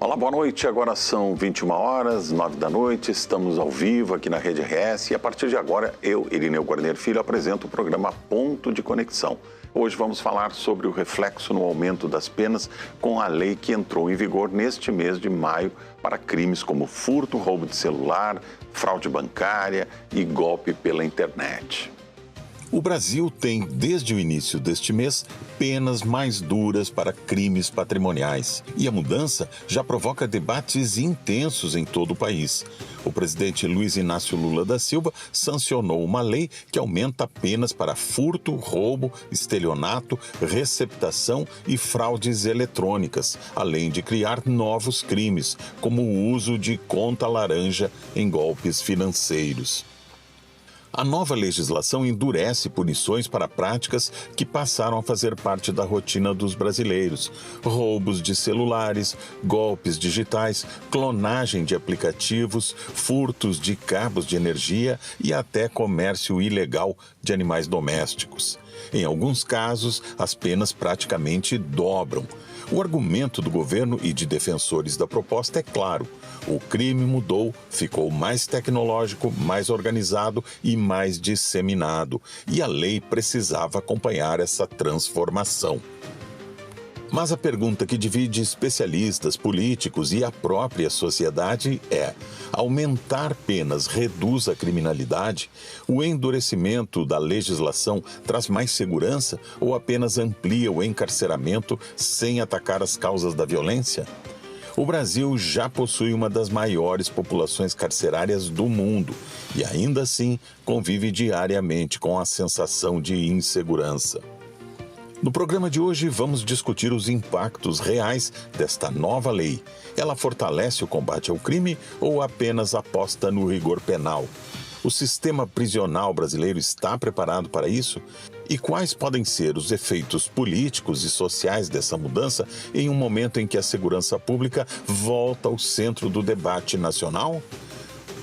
Olá, boa noite. Agora são 21 horas, 9 da noite. Estamos ao vivo aqui na Rede RS e a partir de agora eu, Irineu Guarnieri Filho, apresento o programa Ponto de Conexão. Hoje vamos falar sobre o reflexo no aumento das penas com a lei que entrou em vigor neste mês de maio para crimes como furto, roubo de celular, fraude bancária e golpe pela internet. O Brasil tem, desde o início deste mês, penas mais duras para crimes patrimoniais. E a mudança já provoca debates intensos em todo o país. O presidente Luiz Inácio Lula da Silva sancionou uma lei que aumenta penas para furto, roubo, estelionato, receptação e fraudes eletrônicas, além de criar novos crimes, como o uso de conta laranja em golpes financeiros. A nova legislação endurece punições para práticas que passaram a fazer parte da rotina dos brasileiros. Roubos de celulares, golpes digitais, clonagem de aplicativos, furtos de cabos de energia e até comércio ilegal de animais domésticos. Em alguns casos, as penas praticamente dobram. O argumento do governo e de defensores da proposta é claro. O crime mudou, ficou mais tecnológico, mais organizado e mais disseminado. E a lei precisava acompanhar essa transformação. Mas a pergunta que divide especialistas, políticos e a própria sociedade é: aumentar penas reduz a criminalidade? O endurecimento da legislação traz mais segurança ou apenas amplia o encarceramento sem atacar as causas da violência? O Brasil já possui uma das maiores populações carcerárias do mundo e ainda assim convive diariamente com a sensação de insegurança. No programa de hoje, vamos discutir os impactos reais desta nova lei. Ela fortalece o combate ao crime ou apenas aposta no rigor penal? O sistema prisional brasileiro está preparado para isso? E quais podem ser os efeitos políticos e sociais dessa mudança em um momento em que a segurança pública volta ao centro do debate nacional?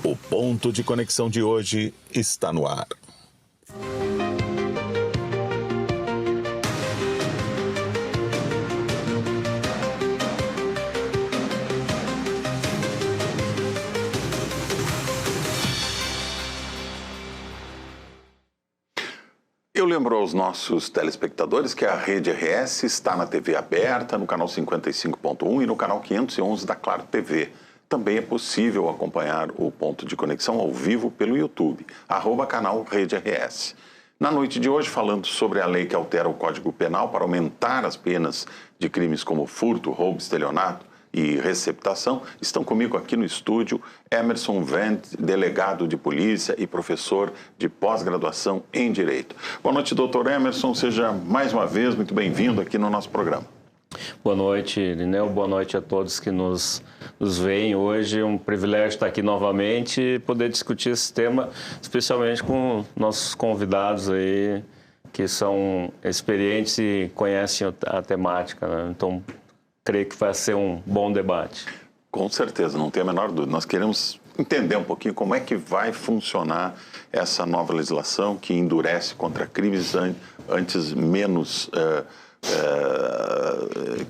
O Ponto de Conexão de hoje está no ar. Eu lembro aos nossos telespectadores que a Rede RS está na TV aberta, no canal 55.1 e no canal 511 da Claro TV. Também é possível acompanhar o Ponto de Conexão ao vivo pelo YouTube, @canal Rede RS. Na noite de hoje, falando sobre a lei que altera o Código Penal para aumentar as penas de crimes como furto, roubo, estelionato e receptação, estão comigo aqui no estúdio Emerson Wendt, delegado de polícia e professor de pós-graduação em Direito. Boa noite, doutor Emerson, seja mais uma vez muito bem-vindo aqui no nosso programa. Boa noite, Irineu, boa noite a todos que nos veem hoje. É um privilégio estar aqui novamente e poder discutir esse tema, especialmente com nossos convidados aí, que são experientes e conhecem a temática, né? Então, creio que vai ser um bom debate. Com certeza, não tem a menor dúvida. Nós queremos entender um pouquinho como é que vai funcionar essa nova legislação que endurece contra crimes antes menos,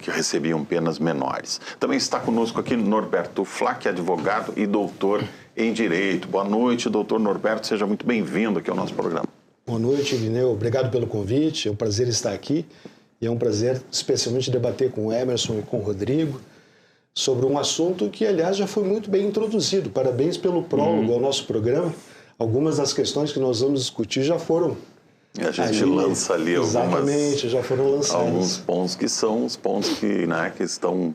que recebiam penas menores. Também está conosco aqui Norberto Flack, advogado e doutor em Direito. Boa noite, doutor Norberto, seja muito bem-vindo aqui ao nosso programa. Boa noite, Irineu. Obrigado pelo convite, é um prazer estar aqui. E é um prazer, especialmente, debater com o Emerson e com o Rodrigo sobre um assunto que, aliás, já foi muito bem introduzido. Parabéns pelo prólogo ao nosso programa. Algumas das questões que nós vamos discutir já foram... A gente lança ali exatamente, já foram lançados. Alguns pontos que são os pontos que, né, que estão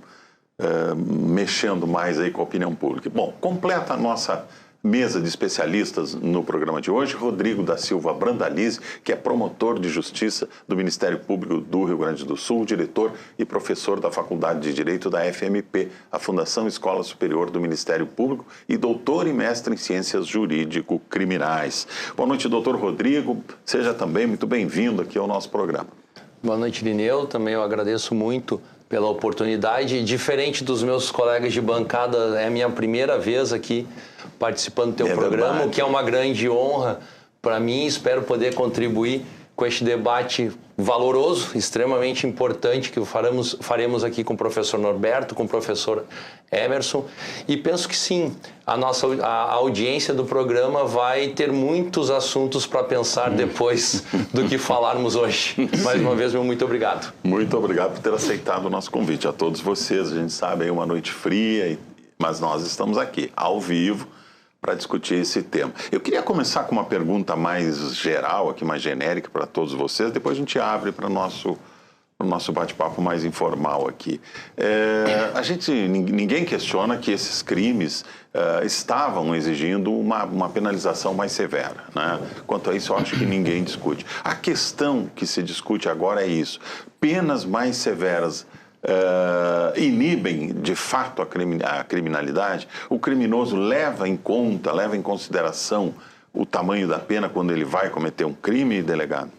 mexendo mais aí com a opinião pública. Bom, completa a nossa mesa de especialistas no programa de hoje, Rodrigo da Silva Brandalize, que é promotor de justiça do Ministério Público do Rio Grande do Sul, diretor e professor da Faculdade de Direito da FMP, a Fundação Escola Superior do Ministério Público, e doutor e mestre em Ciências Jurídico-Criminais. Boa noite, doutor Rodrigo. Seja também muito bem-vindo aqui ao nosso programa. Boa noite, Irineu. Também eu agradeço muito pela oportunidade. Diferente dos meus colegas de bancada, é a minha primeira vez aqui participando do teu programa, o que é uma grande honra para mim. Espero poder contribuir com este debate valoroso, extremamente importante, que faremos aqui com o professor Norberto, com o professor Emerson, e penso que sim, a audiência do programa vai ter muitos assuntos para pensar depois do que falarmos hoje. Mais uma vez, meu muito obrigado. Muito obrigado por ter aceitado o nosso convite. A todos vocês, a gente sabe, é uma noite fria, mas nós estamos aqui, ao vivo, para discutir esse tema. Eu queria começar com uma pergunta mais geral, aqui mais genérica para todos vocês, depois a gente abre para o nosso bate-papo mais informal aqui. Ninguém questiona que esses crimes estavam exigindo uma penalização mais severa, né? Quanto a isso, eu acho que ninguém discute. A questão que se discute agora é isso. Penas mais severas inibem de fato a criminalidade? O criminoso leva em consideração o tamanho da pena quando ele vai cometer um crime, delegado?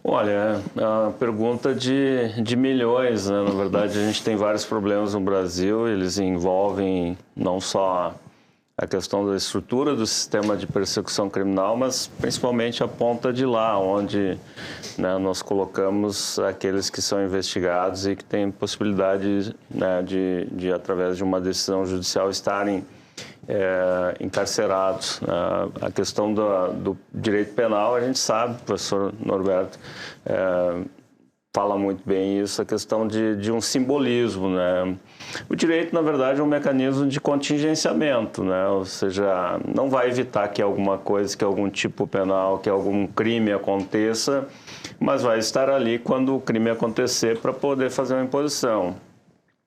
Olha, é uma pergunta de milhões, né? Na verdade, a gente tem vários problemas no Brasil, eles envolvem não só a questão da estrutura do sistema de persecução criminal, mas principalmente a ponta de lá, onde, né, nós colocamos aqueles que são investigados e que têm possibilidade, né, de através de uma decisão judicial, estarem encarcerados. A questão do direito penal, a gente sabe, o professor Norberto fala muito bem isso, a questão de um simbolismo, né? O direito, na verdade, é um mecanismo de contingenciamento, né? Ou seja, não vai evitar que alguma coisa, que algum tipo penal, que algum crime aconteça, mas vai estar ali quando o crime acontecer para poder fazer uma imposição.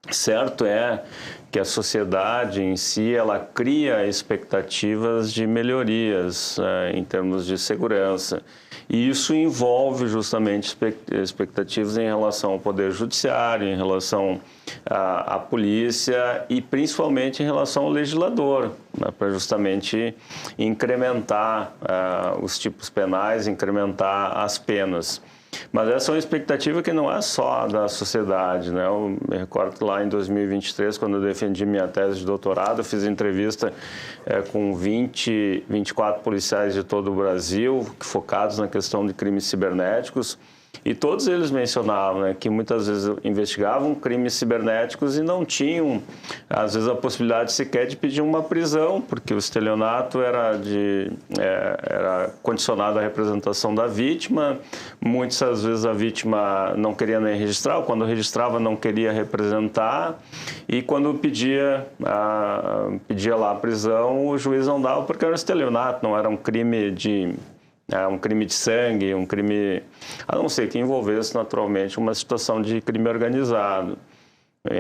Certo é que a sociedade em si, ela cria expectativas de melhorias em termos de segurança. E isso envolve justamente expectativas em relação ao Poder Judiciário, em relação à polícia e principalmente em relação ao legislador, né, para justamente incrementar os tipos penais, incrementar as penas. Mas essa é uma expectativa que não é só da sociedade, né? Eu me recordo lá em 2023, quando eu defendi minha tese de doutorado, eu fiz entrevista com 24 policiais de todo o Brasil, focados na questão de crimes cibernéticos, e todos eles mencionavam, né, que muitas vezes investigavam crimes cibernéticos e não tinham, às vezes, a possibilidade sequer de pedir uma prisão, porque o estelionato era condicionado à representação da vítima. Muitas vezes a vítima não queria nem registrar, ou quando registrava não queria representar, e quando pedia lá a prisão, o juiz não dava porque era um estelionato, não era um crime de sangue, um crime, a não ser que envolvesse naturalmente uma situação de crime organizado.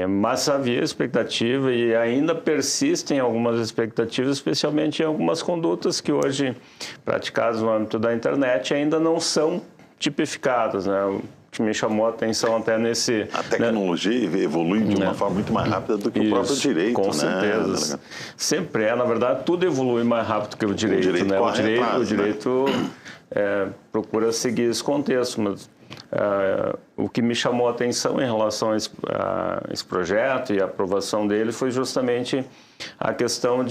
Mas havia expectativa e ainda persistem algumas expectativas, especialmente em algumas condutas que hoje, praticadas no âmbito da internet, ainda não são tipificadas, né? O que me chamou a atenção até nesse... A tecnologia evolui de uma forma muito mais rápida do que o próprio direito, com certeza. Né? Sempre na verdade, tudo evolui mais rápido que o direito, né? O direito procura seguir esse contexto, mas o que me chamou a atenção em relação a esse projeto e a aprovação dele foi justamente a questão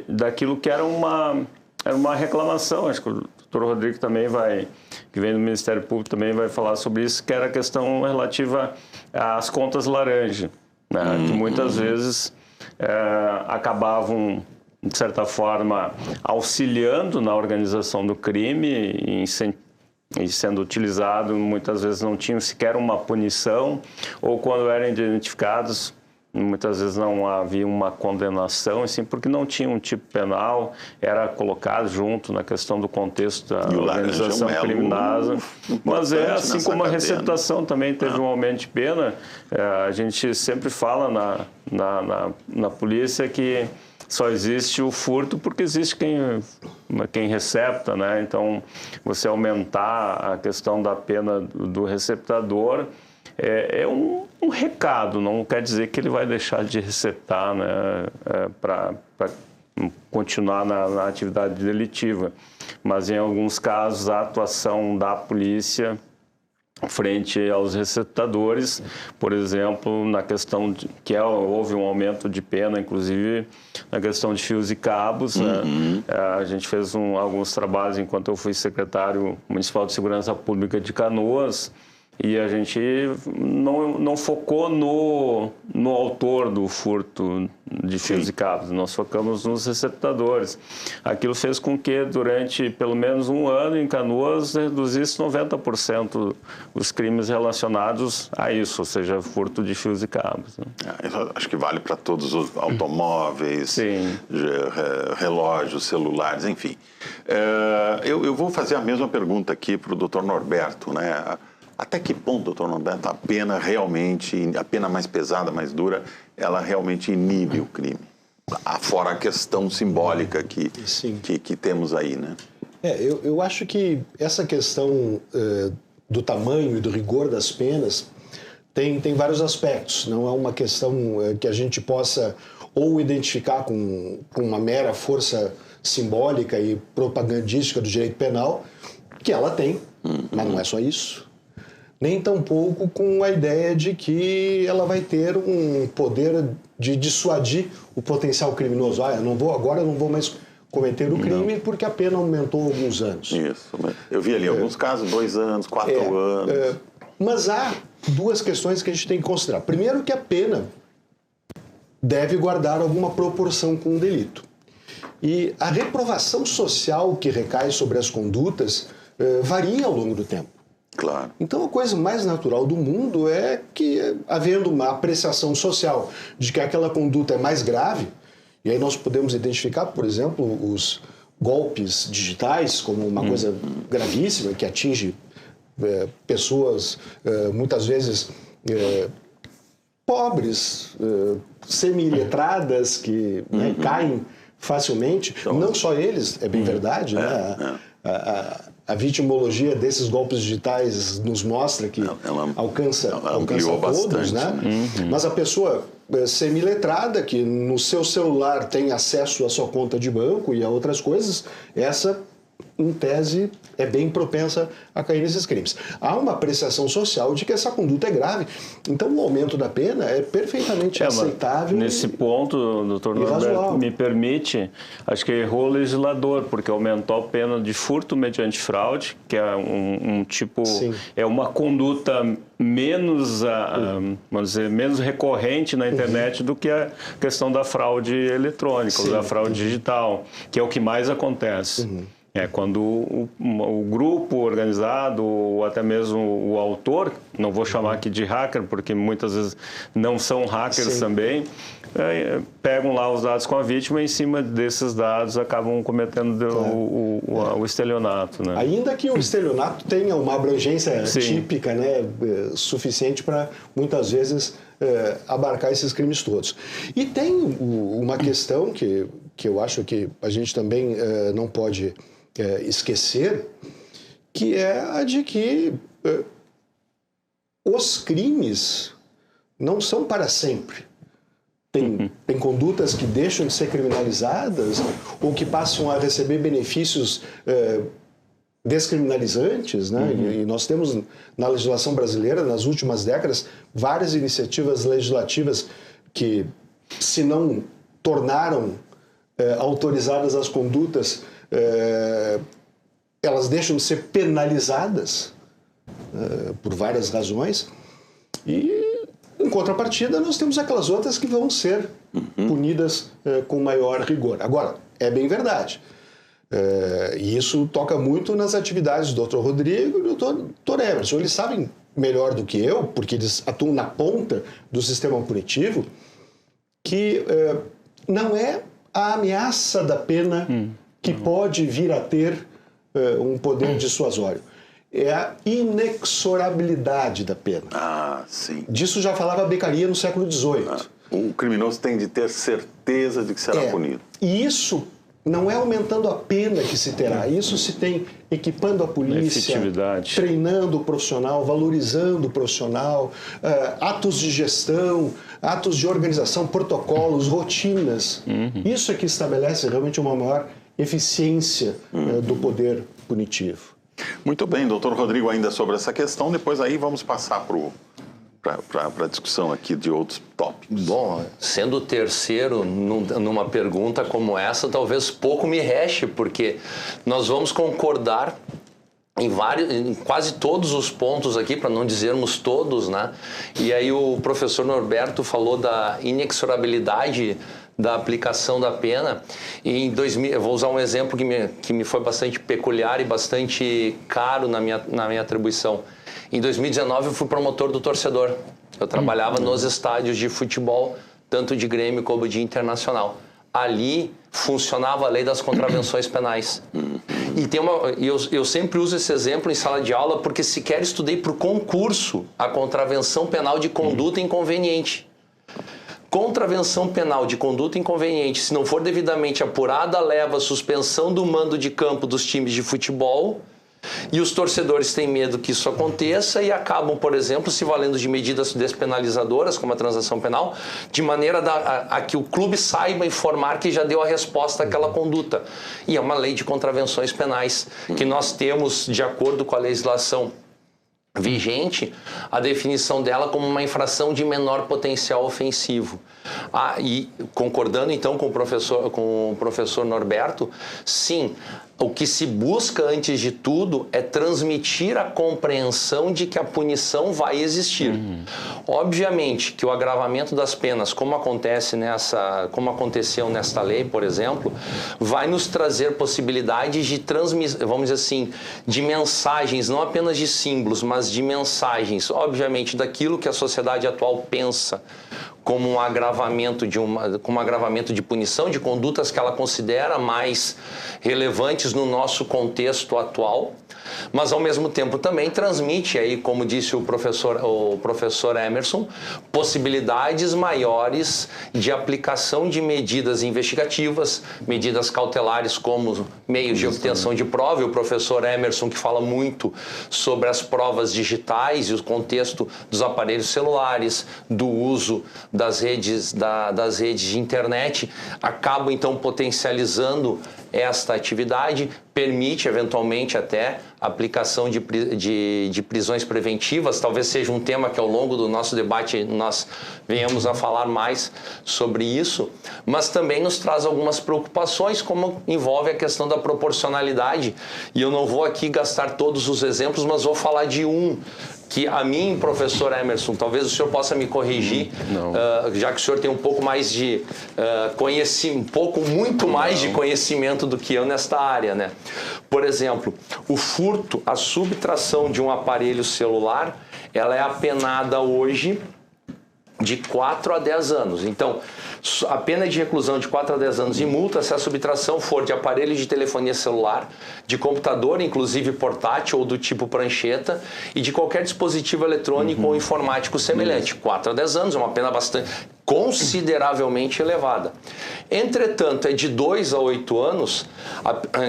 daquilo que era uma reclamação. Acho que o doutor Rodrigo também que vem do Ministério Público, também vai falar sobre isso, que era a questão relativa às contas laranja, né? Que muitas vezes acabavam, de certa forma, auxiliando na organização do crime e sendo utilizado, muitas vezes não tinham sequer uma punição, ou quando eram identificados, muitas vezes não havia uma condenação, assim, porque não tinha um tipo penal, era colocado junto na questão do contexto da organização criminosa. Mas assim como a receptação também teve um aumento de pena, a gente sempre fala na polícia que só existe o furto porque existe quem recepta, né? Então, você aumentar a questão da pena do receptador é um recado, não quer dizer que ele vai deixar de receptar, né, para continuar na atividade delitiva. Mas, em alguns casos, a atuação da polícia frente aos receptadores, por exemplo, na questão de, houve um aumento de pena, inclusive na questão de fios e cabos. Né? A gente fez alguns trabalhos enquanto eu fui secretário municipal de Segurança Pública de Canoas, e a gente não focou no autor do furto de fios e cabos, nós focamos nos receptadores. Aquilo fez com que, durante pelo menos um ano, em Canoas, reduzisse 90% os crimes relacionados a isso, ou seja, furto de fios e cabos. Né? Acho que vale para todos os automóveis, relógios, celulares, enfim. Eu vou fazer a mesma pergunta aqui para o Dr. Norberto, né? Até que ponto, doutor Norberto, a pena mais pesada, mais dura, ela realmente inibe o crime? Fora a questão simbólica que temos aí, né? Eu acho que essa questão do tamanho e do rigor das penas tem vários aspectos. Não é uma questão que a gente possa ou identificar com uma mera força simbólica e propagandística do direito penal, que ela tem, mas não é só isso. Nem tampouco com a ideia de que ela vai ter um poder de dissuadir o potencial criminoso. Agora eu não vou mais cometer o crime porque a pena aumentou alguns anos. Isso. Eu vi ali alguns casos, 2 anos, 4 anos. Mas há duas questões que a gente tem que considerar. Primeiro, que a pena deve guardar alguma proporção com o delito. E a reprovação social que recai sobre as condutas varia ao longo do tempo. Claro. Então, a coisa mais natural do mundo é que, havendo uma apreciação social de que aquela conduta é mais grave, e aí nós podemos identificar, por exemplo, os golpes digitais como uma coisa gravíssima que atinge pessoas, muitas vezes, pobres, semi-iletradas, que caem facilmente. Então, não só eles, é bem verdade, né? A vitimologia desses golpes digitais nos mostra que alcança todos, bastante, né? Mas a pessoa semi-letrada, que no seu celular tem acesso à sua conta de banco e a outras coisas, essa, em tese, é bem propensa a cair nesses crimes. Há uma apreciação social de que essa conduta é grave. Então, o aumento da pena é perfeitamente aceitável. Nesse ponto, doutor Norberto, me permite, acho que errou o legislador, porque aumentou a pena de furto mediante fraude, que é um tipo, é uma conduta menos, vamos dizer, menos recorrente na internet do que a questão da fraude eletrônica, ou da fraude digital, que é o que mais acontece. Quando o grupo organizado ou até mesmo o autor, não vou chamar aqui de hacker, porque muitas vezes não são hackers também, pegam lá os dados com a vítima e em cima desses dados acabam cometendo o estelionato. Né? Ainda que o estelionato tenha uma abrangência típica, né, suficiente para muitas vezes abarcar esses crimes todos. E tem uma questão que eu acho que a gente também não pode esquecer, que é a de que os crimes não são para sempre. Tem condutas que deixam de ser criminalizadas ou que passam a receber benefícios descriminalizantes, né? E nós temos na legislação brasileira, nas últimas décadas, várias iniciativas legislativas que, se não tornaram autorizadas as condutas, elas deixam de ser penalizadas por várias razões, e em contrapartida nós temos aquelas outras que vão ser punidas com maior rigor. Agora, é bem verdade, e isso toca muito nas atividades do Dr. Rodrigo e do Dr. Emerson. Eles sabem melhor do que eu, porque eles atuam na ponta do sistema punitivo, que não é a ameaça da pena que pode vir a ter um poder dissuasório. É a inexorabilidade da pena. Disso já falava Beccaria no século XVIII. O criminoso tem de ter certeza de que será punido. E isso não é aumentando a pena que se terá. Isso se tem equipando a polícia, treinando o profissional, valorizando o profissional, atos de gestão, atos de organização, protocolos, rotinas. Isso é que estabelece realmente uma maior eficiência do poder punitivo. Muito bem, doutor Rodrigo, ainda sobre essa questão, depois aí vamos passar para a discussão aqui de outros tópicos. Bom, sendo o terceiro numa pergunta como essa, talvez pouco me reste, porque nós vamos concordar em quase todos os pontos aqui, para não dizermos todos, né? E aí o professor Norberto falou da inexorabilidade da aplicação da pena. E em 2000, eu vou usar um exemplo que me foi bastante peculiar e bastante caro na minha atribuição. Em 2019 eu fui promotor do torcedor. Eu trabalhava nos estádios de futebol, tanto de Grêmio como de Internacional. Ali funcionava a lei das contravenções penais. E eu sempre uso esse exemplo em sala de aula porque sequer estudei para o concurso a contravenção penal de conduta inconveniente. Contravenção penal de conduta inconveniente, se não for devidamente apurada, leva à suspensão do mando de campo dos times de futebol. E os torcedores têm medo que isso aconteça e acabam, por exemplo, se valendo de medidas despenalizadoras, como a transação penal, de maneira a que o clube saiba informar que já deu a resposta àquela conduta. E é uma lei de contravenções penais que nós temos, de acordo com a legislação vigente, a definição dela como uma infração de menor potencial ofensivo. E concordando então com o professor Norberto, sim, o que se busca antes de tudo é transmitir a compreensão de que a punição vai existir. Obviamente que o agravamento das penas, como aconteceu nesta lei, por exemplo, vai nos trazer possibilidades de vamos dizer assim, de mensagens, não apenas de símbolos, mas de mensagens, obviamente, daquilo que a sociedade atual pensa como um agravamento de punição, de condutas que ela considera mais relevantes no nosso contexto atual, mas ao mesmo tempo também transmite aí, como disse o professor Emerson, possibilidades maiores de aplicação de medidas investigativas, medidas cautelares como meios de obtenção de prova, e o professor Emerson que fala muito sobre as provas digitais e o contexto dos aparelhos celulares, do uso das redes de internet, acabam então potencializando esta atividade, permite eventualmente até a aplicação de prisões preventivas. Talvez seja um tema que ao longo do nosso debate nós venhamos a falar mais sobre isso, mas também nos traz algumas preocupações, como envolve a questão da proporcionalidade. E eu não vou aqui gastar todos os exemplos, mas vou falar de um que a mim, professor Emerson, talvez o senhor possa me corrigir, já que o senhor tem um pouco mais de muito mais de conhecimento do que eu nesta área, né? Por exemplo, o furto, a subtração de um aparelho celular, ela é apenada hoje de 4 a 10 anos. Então, a pena de reclusão de 4 a 10 anos e multa se a subtração for de aparelho de telefonia celular, de computador, inclusive portátil ou do tipo prancheta, e de qualquer dispositivo eletrônico ou informático semelhante. 4 a 10 anos é uma pena consideravelmente elevada. Entretanto, é de 2 a 8 anos,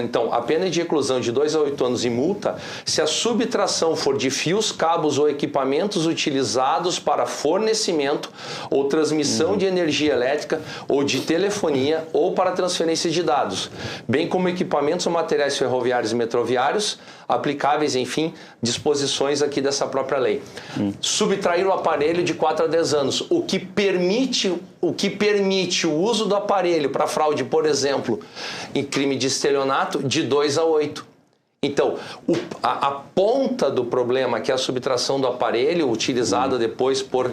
então a pena de reclusão de 2 a 8 anos e multa se a subtração for de fios, cabos ou equipamentos utilizados para fornecimento ou transmissão de energia elétrica ou de telefonia ou para transferência de dados, bem como equipamentos ou materiais ferroviários e metroviários, aplicáveis, enfim, disposições aqui dessa própria lei. Subtrair o aparelho de 4 a 10 anos, o que permite o uso do aparelho para fraude, por exemplo, em crime de estelionato, de 2 a 8. Então, a ponta do problema, que é a subtração do aparelho utilizada depois por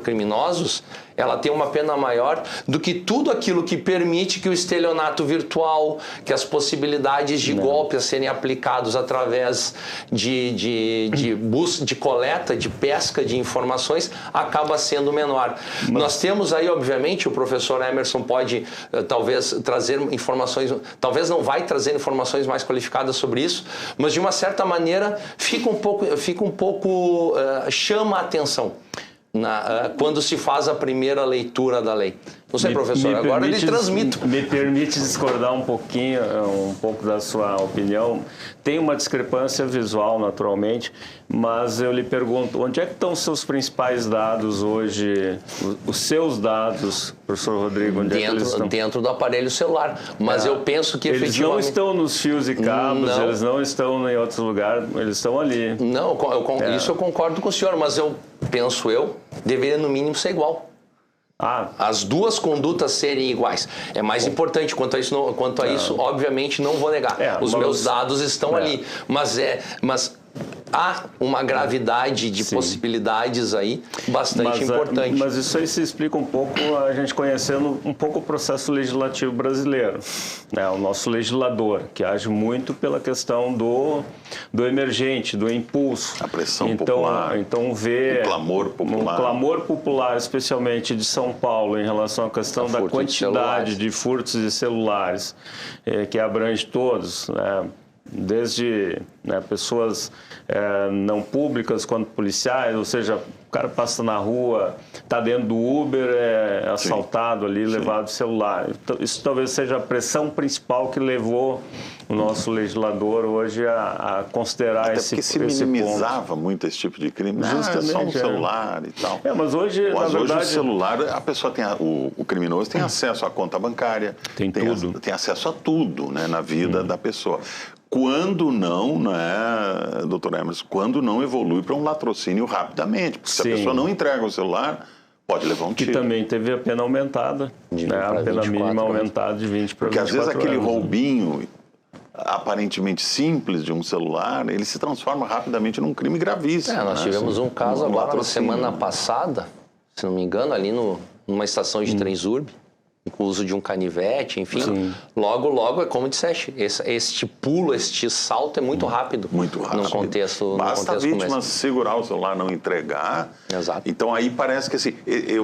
criminosos, ela tem uma pena maior do que tudo aquilo que permite que o estelionato virtual, que as possibilidades de golpe a serem aplicados através de coleta, de pesca de informações, acaba sendo menor. Nós temos aí, obviamente, o professor Emerson pode talvez trazer informações, talvez não vai trazer informações mais qualificadas sobre isso, mas de uma certa maneira fica um pouco chama a atenção. quando se faz a primeira leitura da lei. Não sei, professor, agora eu lhe transmito. Me permite discordar um pouco da sua opinião. Tem uma discrepância visual, naturalmente, mas eu lhe pergunto, onde é que estão os seus principais dados hoje, os seus dados, professor Rodrigo, onde é que eles estão? Dentro do aparelho celular, mas eu penso que eles efetivamente... não estão nos fios e cabos, Não. eles não estão em outros lugares, eles estão ali. Não, isso eu concordo com o senhor, mas penso deveria no mínimo ser igual. As duas condutas serem iguais. É mais importante. Quanto a isso, obviamente, não vou negar. Os meus dados estão ali. Mas há uma gravidade de possibilidades aí bastante importante. Mas isso aí se explica um pouco, a gente conhecendo um pouco o processo legislativo brasileiro. O nosso legislador, que age muito pela questão do emergente, do impulso. A pressão popular. Então vê... O clamor popular. O clamor popular, especialmente de São Paulo, em relação à questão da quantidade de furtos de celulares, que abrange todos, desde pessoas não públicas quanto policiais, ou seja, o cara passa na rua, está dentro do Uber, é assaltado ali, levado o celular. Então, isso talvez seja a pressão principal que levou o nosso legislador hoje a considerar esse ponto. Até porque se minimizava muito esse tipo de crime. É só um celular e tal. Mas hoje, na verdade... Hoje o celular, a pessoa tem, o criminoso tem acesso à conta bancária. Tem tudo. Tem acesso a tudo, na vida da pessoa. Quando não, doutor Emerson, quando não evolui para um latrocínio rapidamente. Porque se a pessoa não entrega o celular, pode levar um tiro. Que também teve a pena aumentada, a pena mínima aumentada de 20 para 24 Porque às vezes aquele anos, roubinho aparentemente simples de um celular, ele se transforma rapidamente num crime gravíssimo. Nós tivemos um caso agora na semana passada, se não me engano, ali numa estação de Transurb, com o uso de um canivete, enfim. Sim. Logo, é como disseste, este pulo, este salto é muito rápido. Muito rápido. No contexto Basta a vítima segurar o celular, não entregar. Exato. Então aí parece que assim,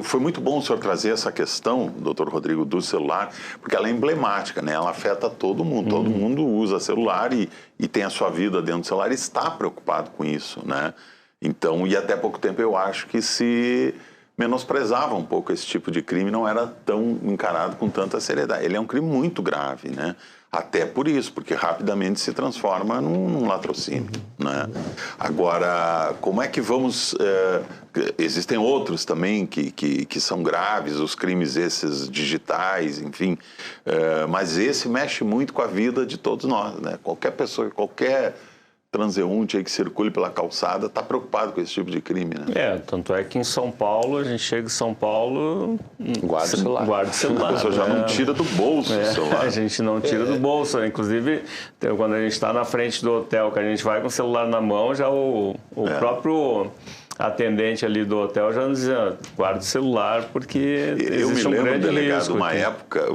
foi muito bom o senhor trazer essa questão, doutor Rodrigo, do celular, porque ela é emblemática, Ela afeta todo mundo. Todo mundo usa celular e tem a sua vida dentro do celular e está preocupado com isso, Então, e até pouco tempo eu acho que se menosprezava um pouco esse tipo de crime, não era tão encarado com tanta seriedade. Ele é um crime muito grave, Até por isso, porque rapidamente se transforma num latrocínio, Agora, como é que vamos... existem outros também que são graves, os crimes esses digitais, enfim, mas esse mexe muito com a vida de todos nós, Qualquer pessoa, qualquer transeunte aí que circule pela calçada está preocupado com esse tipo de crime, tanto é que em São Paulo, a gente chega em São Paulo... Guarda o celular. A pessoa já não tira do bolso o celular. A gente não tira do bolso. Inclusive, quando a gente está na frente do hotel, que a gente vai com o celular na mão, já o próprio atendente ali do hotel já nos dizia, guarda o celular, porque eu me lembro, delegado, uma aqui. época,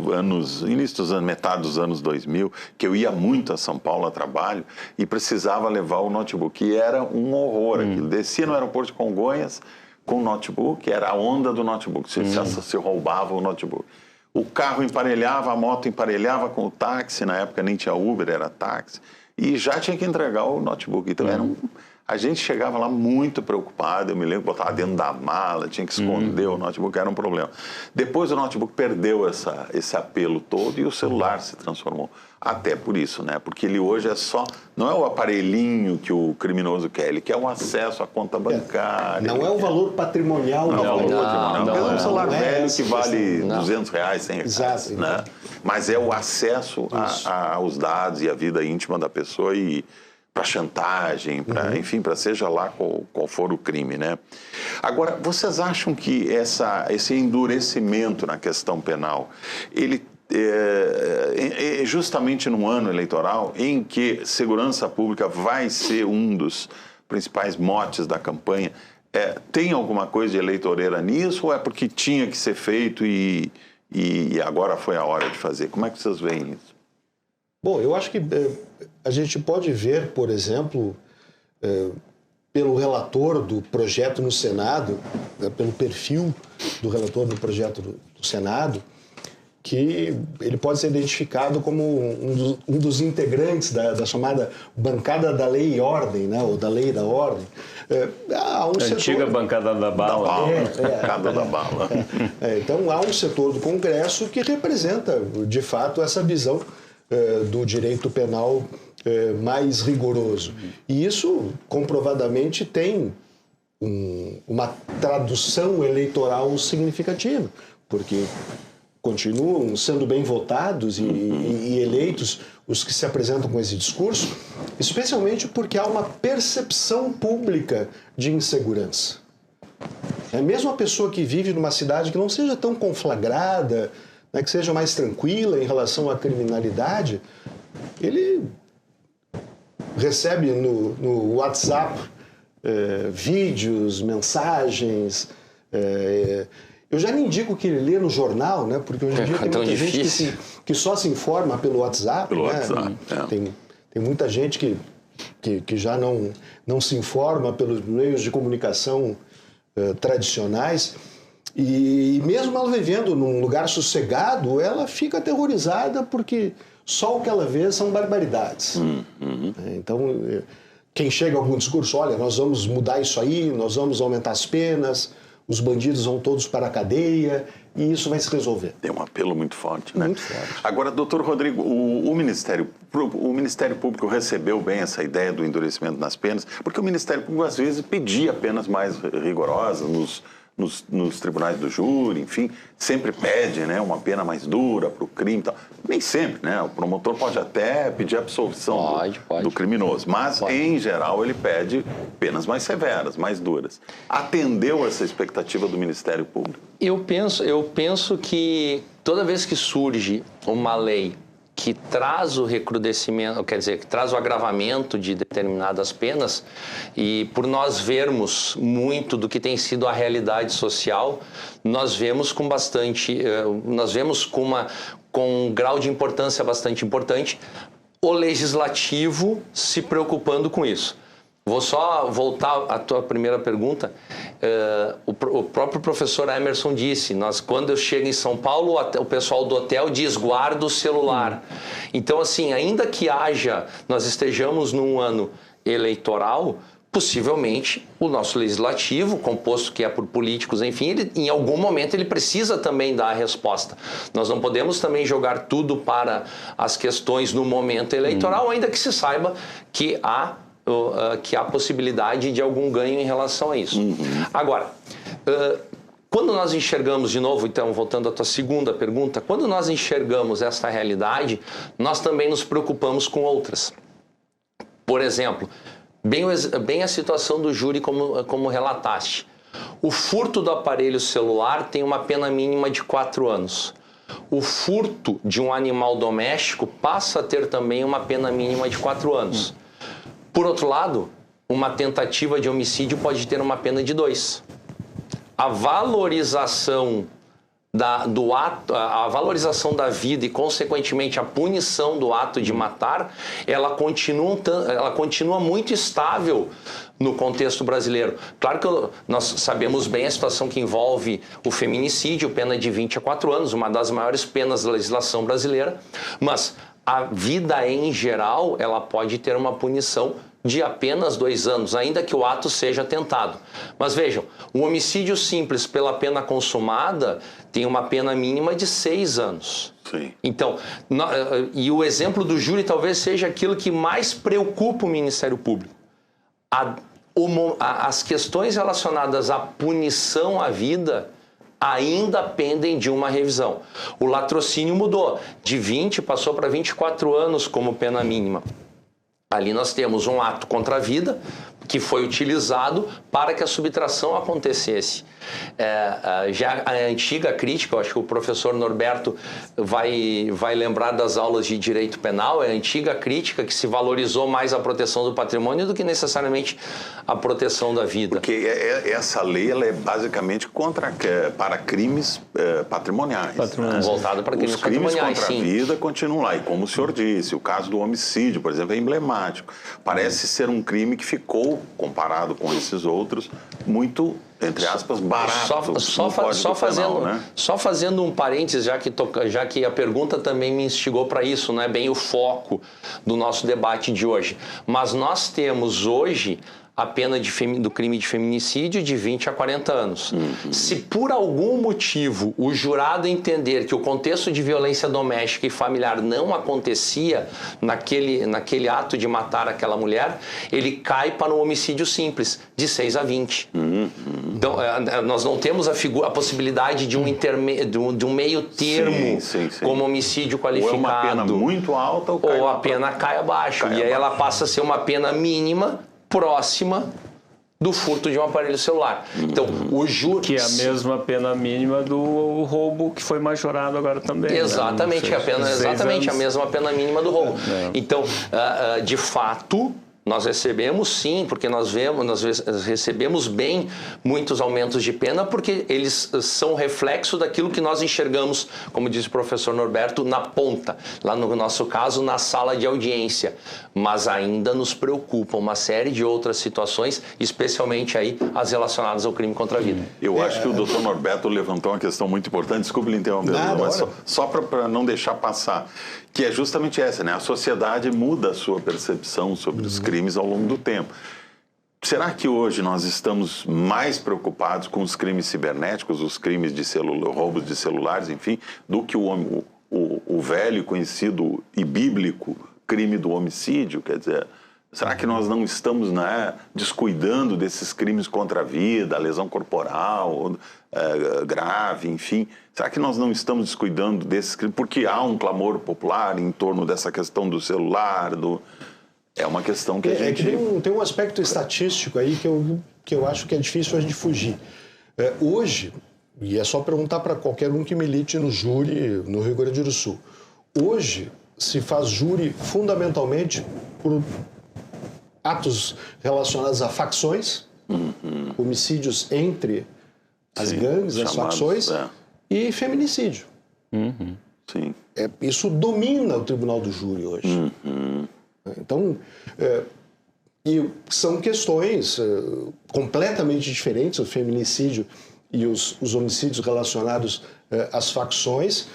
início dos anos, metade dos anos 2000, que eu ia muito a São Paulo a trabalho e precisava levar o notebook. E era um horror aquilo. Descia no aeroporto de Congonhas com o notebook, era a onda do notebook. Se roubava o notebook. O carro emparelhava, a moto emparelhava com o táxi, na época nem tinha Uber, era táxi, e já tinha que entregar o notebook. Então a gente chegava lá muito preocupado, eu me lembro que botava dentro da mala, tinha que esconder o notebook, era um problema. Depois o notebook perdeu esse apelo todo e o celular se transformou. Até por isso, Porque ele hoje não é o aparelhinho que o criminoso quer, ele quer o acesso à conta bancária. Não é o valor patrimonial. Não é um celular velho que vale R$200, R$100. Exato. Mas é o acesso aos dados e à vida íntima da pessoa e para chantagem, enfim, para seja lá qual for o crime, Agora, vocês acham que esse endurecimento na questão penal, ele justamente num ano eleitoral em que segurança pública vai ser um dos principais motes da campanha, tem alguma coisa de eleitoreira nisso ou é porque tinha que ser feito e agora foi a hora de fazer? Como é que vocês veem isso? Bom, eu acho que a gente pode ver, por exemplo, pelo relator do projeto no Senado, pelo perfil do relator do projeto do Senado, que ele pode ser identificado como um dos integrantes da chamada bancada da lei e ordem, ou da lei e da ordem, Há um Antiga setor... bancada da bala. Bancada da bala. Então, há um setor do Congresso que representa, de fato, essa visão do direito penal mais rigoroso. E isso, comprovadamente, tem uma tradução eleitoral significativa, porque continuam sendo bem votados e eleitos os que se apresentam com esse discurso, especialmente porque há uma percepção pública de insegurança. Mesmo a pessoa que vive numa cidade que não seja tão conflagrada, né, que seja mais tranquila em relação à criminalidade, ele recebe no WhatsApp vídeos, mensagens. Eu já nem digo que ele lê no jornal, né, porque hoje em dia tem muita gente que só se informa pelo WhatsApp. Pelo né? WhatsApp, Tem muita gente que já não se informa pelos meios de comunicação tradicionais. E mesmo ela vivendo num lugar sossegado, ela fica aterrorizada porque só o que ela vê são barbaridades. Então, quem chega a algum discurso, olha, nós vamos mudar isso aí, nós vamos aumentar as penas, os bandidos vão todos para a cadeia e isso vai se resolver. Tem um apelo muito forte, né? Muito forte. Agora, doutor Rodrigo, o Ministério Público recebeu bem essa ideia do endurecimento nas penas, porque o Ministério Público, às vezes, pedia penas mais rigorosas nos tribunais do júri, enfim, sempre pede, né, uma pena mais dura para o crime e tal. Nem sempre, né? O promotor pode até pedir a absolvição do criminoso, mas, em geral, ele pede penas mais severas, mais duras. Atendeu essa expectativa do Ministério Público? Eu penso que toda vez que surge uma lei que traz o recrudescimento, quer dizer, que traz o agravamento de determinadas penas, e por nós vermos muito do que tem sido a realidade social, nós vemos com um grau de importância bastante importante o legislativo se preocupando com isso. Vou só voltar à tua primeira pergunta. O próprio professor Emerson disse, quando eu chego em São Paulo, o pessoal do hotel diz guarda o celular. Então, assim, ainda que nós estejamos num ano eleitoral, possivelmente o nosso legislativo, composto que é por políticos, enfim, em algum momento ele precisa também dar a resposta. Nós não podemos também jogar tudo para as questões no momento eleitoral, ainda que se saiba que há possibilidade de algum ganho em relação a isso. Agora, quando nós enxergamos, de novo, então, voltando à tua segunda pergunta, quando nós enxergamos essa realidade, nós também nos preocupamos com outras. Por exemplo, bem a situação do júri como relataste. O furto do aparelho celular tem uma pena mínima de 4 anos. O furto de um animal doméstico passa a ter também uma pena mínima de 4 anos. Por outro lado, uma tentativa de homicídio pode ter uma pena de 2. A valorização do ato, a valorização da vida e, consequentemente, a punição do ato de matar, ela continua muito estável no contexto brasileiro. Claro que nós sabemos bem a situação que envolve o feminicídio, pena de 20 a 4 anos, uma das maiores penas da legislação brasileira, mas a vida em geral, ela pode ter uma punição de apenas 2 anos, ainda que o ato seja tentado. Mas vejam, o homicídio simples pela pena consumada tem uma pena mínima de 6 anos. Sim. Então, e o exemplo do júri talvez seja aquilo que mais preocupa o Ministério Público. As questões relacionadas à punição à vida ainda pendem de uma revisão. O latrocínio mudou, de 20 passou para 24 anos como pena mínima. Ali nós temos um ato contra a vida que foi utilizado para que a subtração acontecesse. Já a antiga crítica, eu acho que o professor Norberto vai lembrar das aulas de direito penal, é a antiga crítica que se valorizou mais a proteção do patrimônio do que necessariamente a proteção da vida. Porque essa lei ela é basicamente para crimes patrimoniais. Voltado para crimes patrimoniais, os crimes contra a vida continuam lá. E como o senhor disse, o caso do homicídio, por exemplo, é emblemático. Parece ser um crime que ficou, comparado com esses outros, muito, entre aspas, barato. Só fazendo um parênteses, já que a pergunta também me instigou para isso, não é bem o foco do nosso debate de hoje. Mas nós temos hoje a pena do crime de feminicídio de 20 a 40 anos. Se por algum motivo o jurado entender que o contexto de violência doméstica e familiar não acontecia naquele ato de matar aquela mulher, ele cai para um homicídio simples, de 6 a 20. Então, nós não temos a possibilidade de um meio termo, como homicídio qualificado. Ou é uma pena muito alta ou a pena cai abaixo. E aí ela passa a ser uma pena mínima próxima do furto de um aparelho celular. Então, o júri... Que é a mesma pena mínima do roubo que foi majorado agora também. Exatamente, né? Exatamente a mesma pena mínima do roubo. Então, de fato... Nós recebemos sim, porque nós recebemos bem muitos aumentos de pena, porque eles são reflexo daquilo que nós enxergamos, como disse o professor Norberto, na ponta, lá no nosso caso, na sala de audiência. Mas ainda nos preocupam uma série de outras situações, especialmente aí as relacionadas ao crime contra a vida. Eu acho que o doutor Norberto levantou uma questão muito importante, desculpe lhe interromper, mas só para não deixar passar, que é justamente essa, né? A sociedade muda a sua percepção sobre os crimes ao longo do tempo. Será que hoje nós estamos mais preocupados com os crimes cibernéticos, os crimes de roubos de celulares, enfim, do que o velho, conhecido e bíblico crime do homicídio? Quer dizer, será que nós não estamos, né, descuidando desses crimes contra a vida, a lesão corporal grave, enfim? Será que nós não estamos descuidando desses crimes? Porque há um clamor popular em torno dessa questão do celular, É uma questão que a gente... tem um aspecto estatístico aí que eu acho que é difícil a gente fugir. Hoje, e é só perguntar para qualquer um que milite no júri no Rio Grande do Sul, hoje se faz júri fundamentalmente por atos relacionados a facções, homicídios entre as gangues, as facções, e feminicídio. Sim. Isso domina o tribunal do júri hoje. Então, e são questões completamente diferentes, o feminicídio e os homicídios relacionados às facções,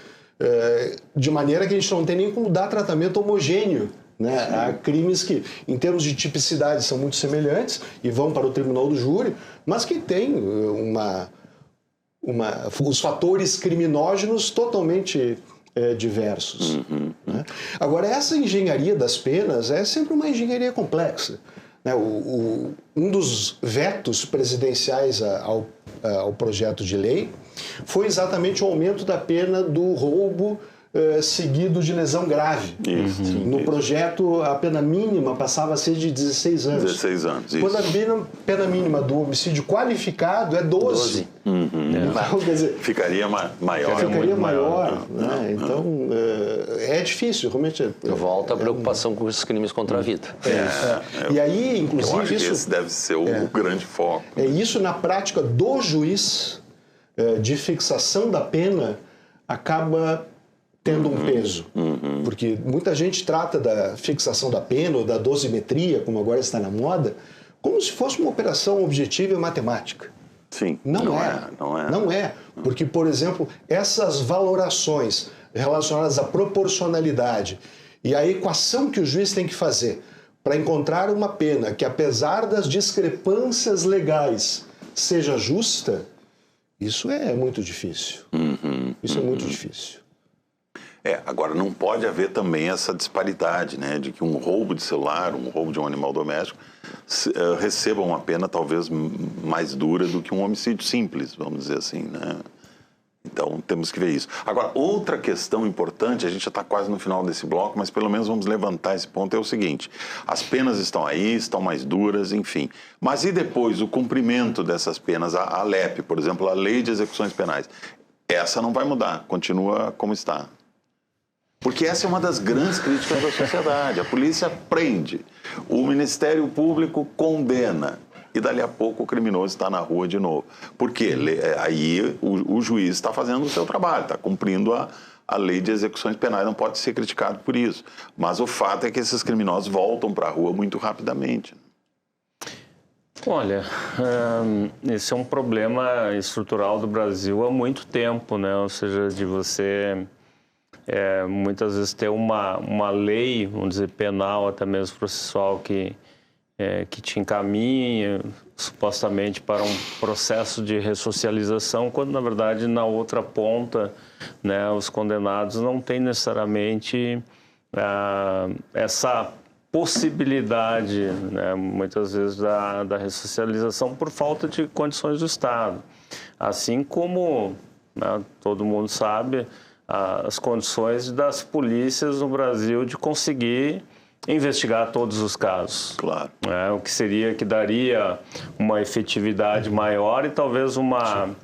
de maneira que a gente não tem nem como dar tratamento homogêneo, né? Há crimes que, em termos de tipicidade, são muito semelhantes e vão para o tribunal do júri, mas que têm os fatores criminógenos totalmente diversos. Né? Agora, essa engenharia das penas é sempre uma engenharia complexa. Né? Um dos vetos presidenciais ao projeto de lei foi exatamente o aumento da pena do roubo seguido de lesão grave. No projeto, a pena mínima passava a ser de 16 anos. 16 anos, isso. Quando a pena mínima do homicídio qualificado é 12. Então, quer dizer, ficaria maior. Ficaria maior. Né? Então, é difícil, realmente. Volta a preocupação com os crimes contra a vida. E aí, inclusive, eu acho que esse deve ser o grande foco. Isso, na prática do juiz de fixação da pena, acaba tendo um peso. Porque muita gente trata da fixação da pena ou da dosimetria, como agora está na moda, como se fosse uma operação objetiva e matemática. Sim. Não é. Porque, por exemplo, essas valorações relacionadas à proporcionalidade e à equação que o juiz tem que fazer para encontrar uma pena que, apesar das discrepâncias legais, seja justa, isso é muito difícil. Isso é muito difícil. Agora, não pode haver também essa disparidade, né, de que um roubo de celular, um roubo de um animal doméstico, receba uma pena talvez mais dura do que um homicídio simples, vamos dizer assim, né? Então, temos que ver isso. Agora, outra questão importante, a gente já está quase no final desse bloco, mas pelo menos vamos levantar esse ponto, é o seguinte: as penas estão aí, estão mais duras, enfim. Mas e depois, o cumprimento dessas penas? A LEP, por exemplo, a Lei de Execuções Penais, essa não vai mudar, continua como está. Porque essa é uma das grandes críticas da sociedade. A polícia prende, o Ministério Público condena e dali a pouco o criminoso está na rua de novo. Porque aí o juiz está fazendo o seu trabalho, está cumprindo a lei de execuções penais, não pode ser criticado por isso. Mas o fato é que esses criminosos voltam para a rua muito rapidamente. Olha, esse é um problema estrutural do Brasil há muito tempo, né? Ou seja, de você... muitas vezes ter uma lei, vamos dizer, penal, até mesmo processual, que que te encaminha supostamente para um processo de ressocialização, quando na verdade na outra ponta, né, os condenados não têm necessariamente essa possibilidade, né, muitas vezes da ressocialização por falta de condições do Estado. Assim como, né, todo mundo sabe, as condições das polícias no Brasil de conseguir investigar todos os casos. Claro. O que daria uma efetividade maior e talvez uma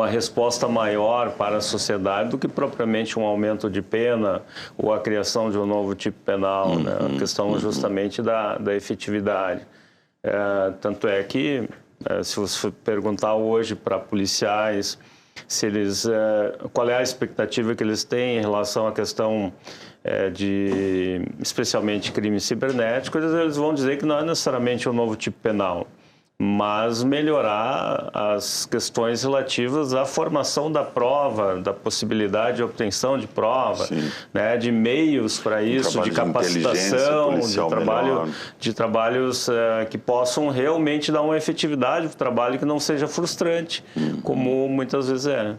resposta maior para a sociedade do que propriamente um aumento de pena ou a criação de um novo tipo penal, né? A questão justamente da efetividade. Tanto é que, se você perguntar hoje para policiais se eles, qual é a expectativa que eles têm em relação à questão de, especialmente, crimes cibernéticos, eles vão dizer que não é necessariamente um novo tipo penal, mas melhorar as questões relativas à formação da prova, da possibilidade de obtenção de prova, né, de meios para isso, de capacitação, de trabalhos que possam realmente dar uma efetividade para o trabalho que não seja frustrante, como muitas vezes é.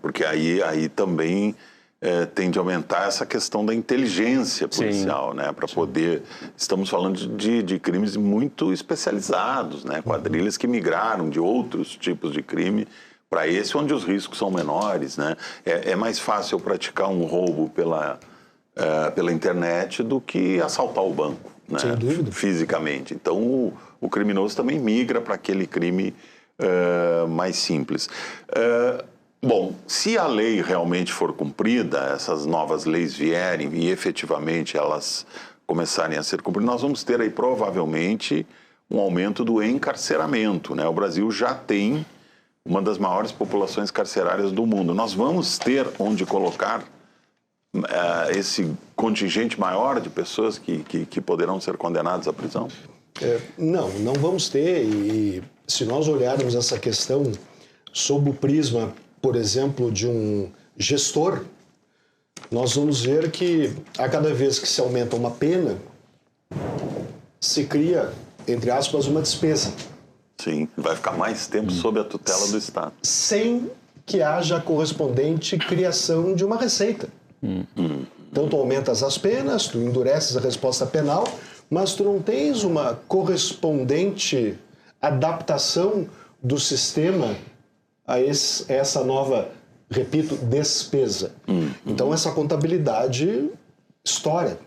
Porque aí também tende a aumentar essa questão da inteligência policial, né? Para poder... Estamos falando de crimes muito especializados, né? Quadrilhas que migraram de outros tipos de crime para esse, onde os riscos são menores, né? É mais fácil praticar um roubo pela internet do que assaltar o banco, né? Sem dúvida. Fisicamente. Então, o criminoso também migra para aquele crime mais simples. Bom, se a lei realmente for cumprida, essas novas leis vierem e efetivamente elas começarem a ser cumpridas, nós vamos ter aí provavelmente um aumento do encarceramento, né? O Brasil já tem uma das maiores populações carcerárias do mundo. Nós vamos ter onde colocar esse contingente maior de pessoas que poderão ser condenadas à prisão? Não vamos ter. E se nós olharmos essa questão sob o prisma, por exemplo, de um gestor, nós vamos ver que a cada vez que se aumenta uma pena, se cria, entre aspas, uma despesa. Sim, vai ficar mais tempo sob a tutela do Estado. Sem que haja a correspondente criação de uma receita. Então, tu aumentas as penas, tu endureces a resposta penal, mas tu não tens uma correspondente adaptação do sistema a essa nova, repito, despesa. Então, essa contabilidade estoura.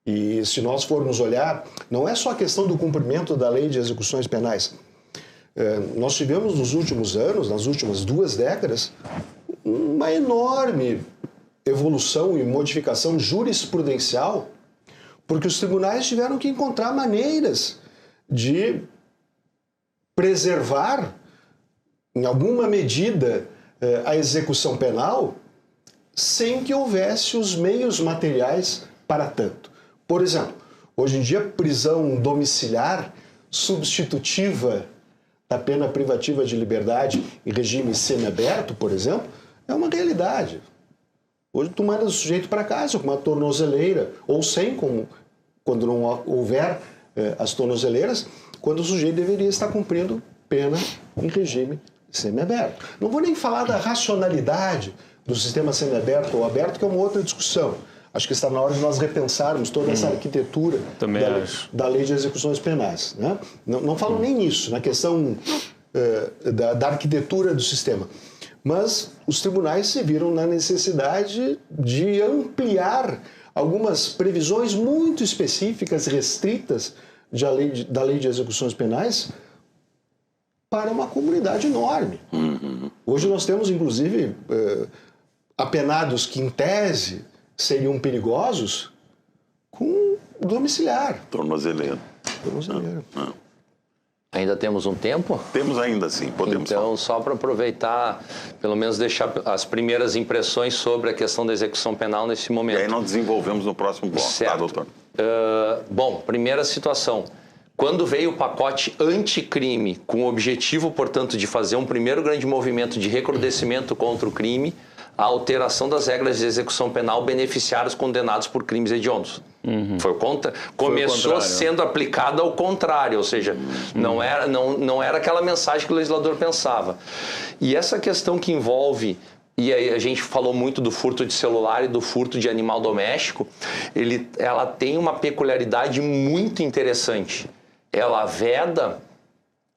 E se nós formos olhar, não é só a questão do cumprimento da lei de execuções penais. Nós tivemos nos últimos anos, nas últimas 2 décadas, uma enorme evolução e modificação jurisprudencial, porque os tribunais tiveram que encontrar maneiras de preservar, em alguma medida, a execução penal sem que houvesse os meios materiais para tanto. Por exemplo, hoje em dia, prisão domiciliar substitutiva da pena privativa de liberdade em regime semiaberto, por exemplo, é uma realidade. Hoje tu manda o sujeito para casa com uma tornozeleira, ou sem, quando não houver as tornozeleiras, quando o sujeito deveria estar cumprindo pena em regime semiaberto. Não vou nem falar da racionalidade do sistema semiaberto ou aberto, que é uma outra discussão. Acho que está na hora de nós repensarmos toda essa arquitetura da lei de execuções penais, né? Não falo nem nisso, na questão da arquitetura do sistema. Mas os tribunais se viram na necessidade de ampliar algumas previsões muito específicas, restritas da lei de execuções penais para uma comunidade enorme. Hoje nós temos, inclusive, apenados que, em tese, seriam perigosos com domiciliar. Tornozeleira. Ainda temos um tempo? Temos ainda, sim. Podemos Então, só para aproveitar, pelo menos deixar as primeiras impressões sobre a questão da execução penal nesse momento. E aí nós desenvolvemos no próximo bloco, certo. Tá, doutor? Bom, primeira situação. Quando veio o pacote anticrime, com o objetivo, portanto, de fazer um primeiro grande movimento de recrudescimento contra o crime, a alteração das regras de execução penal beneficiar os condenados por crimes hediondos. Começou sendo aplicada ao contrário, ou seja, não era aquela mensagem que o legislador pensava. E essa questão que envolve, e aí a gente falou muito do furto de celular e do furto de animal doméstico, ela tem uma peculiaridade muito interessante. Ela veda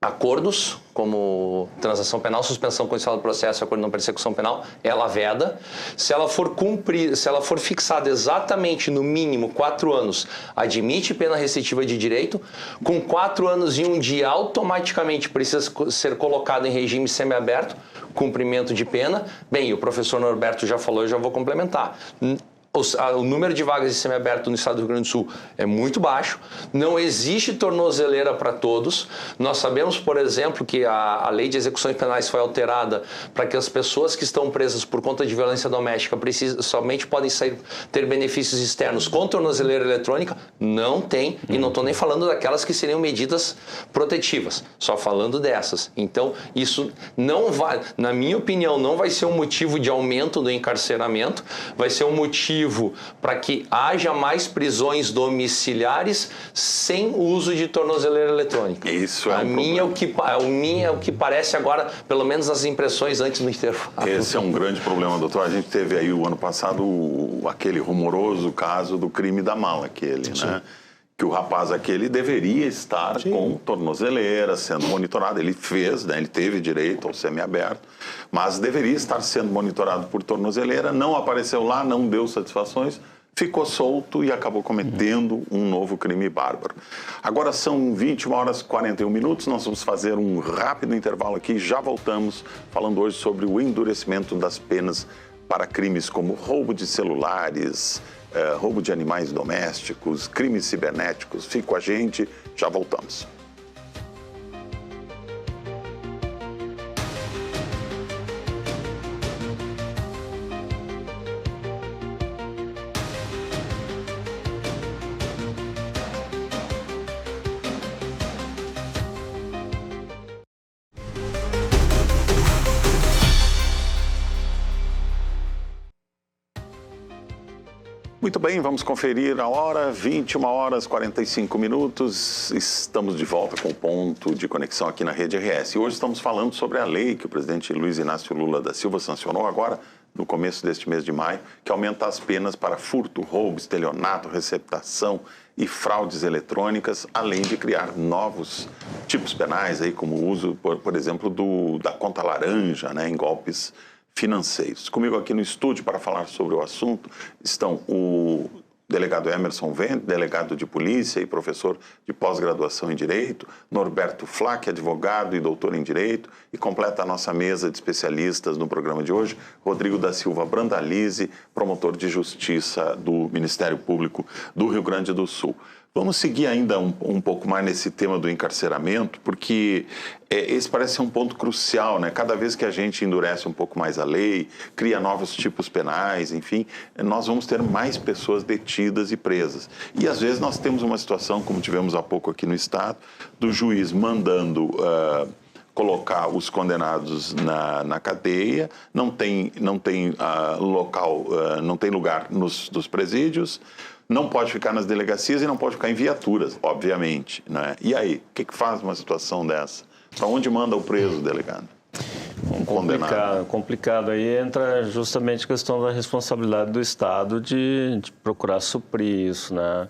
acordos, como transação penal, suspensão condicional do processo, acordo de não persecução penal, ela veda. Se ela for fixada exatamente no mínimo 4 anos, admite pena restritiva de direito. Com 4 anos e 1 dia, automaticamente precisa ser colocado em regime semiaberto, cumprimento de pena. Bem, o professor Norberto já falou, eu já vou complementar. O número de vagas de semiaberto no estado do Rio Grande do Sul é muito baixo, não existe tornozeleira para todos. Nós sabemos, por exemplo, que a lei de execuções penais foi alterada para que as pessoas que estão presas por conta de violência doméstica somente podem ter benefícios externos com tornozeleira eletrônica. Não tem, e não estou nem falando daquelas que seriam medidas protetivas, só falando dessas. Então, isso não vai, na minha opinião, não vai ser um motivo de aumento do encarceramento, vai ser um motivo para que haja mais prisões domiciliares sem o uso de tornozeleira eletrônica. Isso é a minha é o que parece agora, pelo menos as impressões antes do intervalo. Esse é um grande problema, doutor. A gente teve aí o ano passado aquele rumoroso caso do crime da mala, né? Que o rapaz aquele deveria estar com tornozeleira, sendo monitorado. Ele fez, né? Ele teve direito ao semiaberto, mas deveria estar sendo monitorado por tornozeleira, não apareceu lá, não deu satisfações, ficou solto e acabou cometendo um novo crime bárbaro. Agora são 21h41, nós vamos fazer um rápido intervalo aqui, já voltamos falando hoje sobre o endurecimento das penas para crimes como roubo de celulares, roubo de animais domésticos, crimes cibernéticos. Fique com a gente, já voltamos. Muito bem, vamos conferir a hora, 21h45. Estamos de volta com o ponto de conexão aqui na Rede RS. E hoje estamos falando sobre a lei que o presidente Luiz Inácio Lula da Silva sancionou agora, no começo deste mês de maio, que aumenta as penas para furto, roubo, estelionato, receptação e fraudes eletrônicas, além de criar novos tipos penais, aí, como o uso, por exemplo, da conta laranja, né, em golpes financeiros. Comigo aqui no estúdio para falar sobre o assunto estão o delegado Emerson Vente, delegado de polícia e professor de pós-graduação em Direito, Norberto Flack, advogado e doutor em Direito, e completa a nossa mesa de especialistas no programa de hoje, Rodrigo da Silva Brandalize, promotor de Justiça do Ministério Público do Rio Grande do Sul. Vamos seguir ainda um pouco mais nesse tema do encarceramento, porque esse parece ser um ponto crucial, né? Cada vez que a gente endurece um pouco mais a lei, cria novos tipos penais, enfim, nós vamos ter mais pessoas detidas e presas. E às vezes nós temos uma situação, como tivemos há pouco aqui no Estado, do juiz mandando colocar os condenados na cadeia, não tem local, não tem lugar nos presídios, não pode ficar nas delegacias e não pode ficar em viaturas, obviamente, né? E aí, o que faz uma situação dessa? Para onde manda o preso, delegado? Complicado. Aí entra justamente a questão da responsabilidade do Estado de procurar suprir isso, né?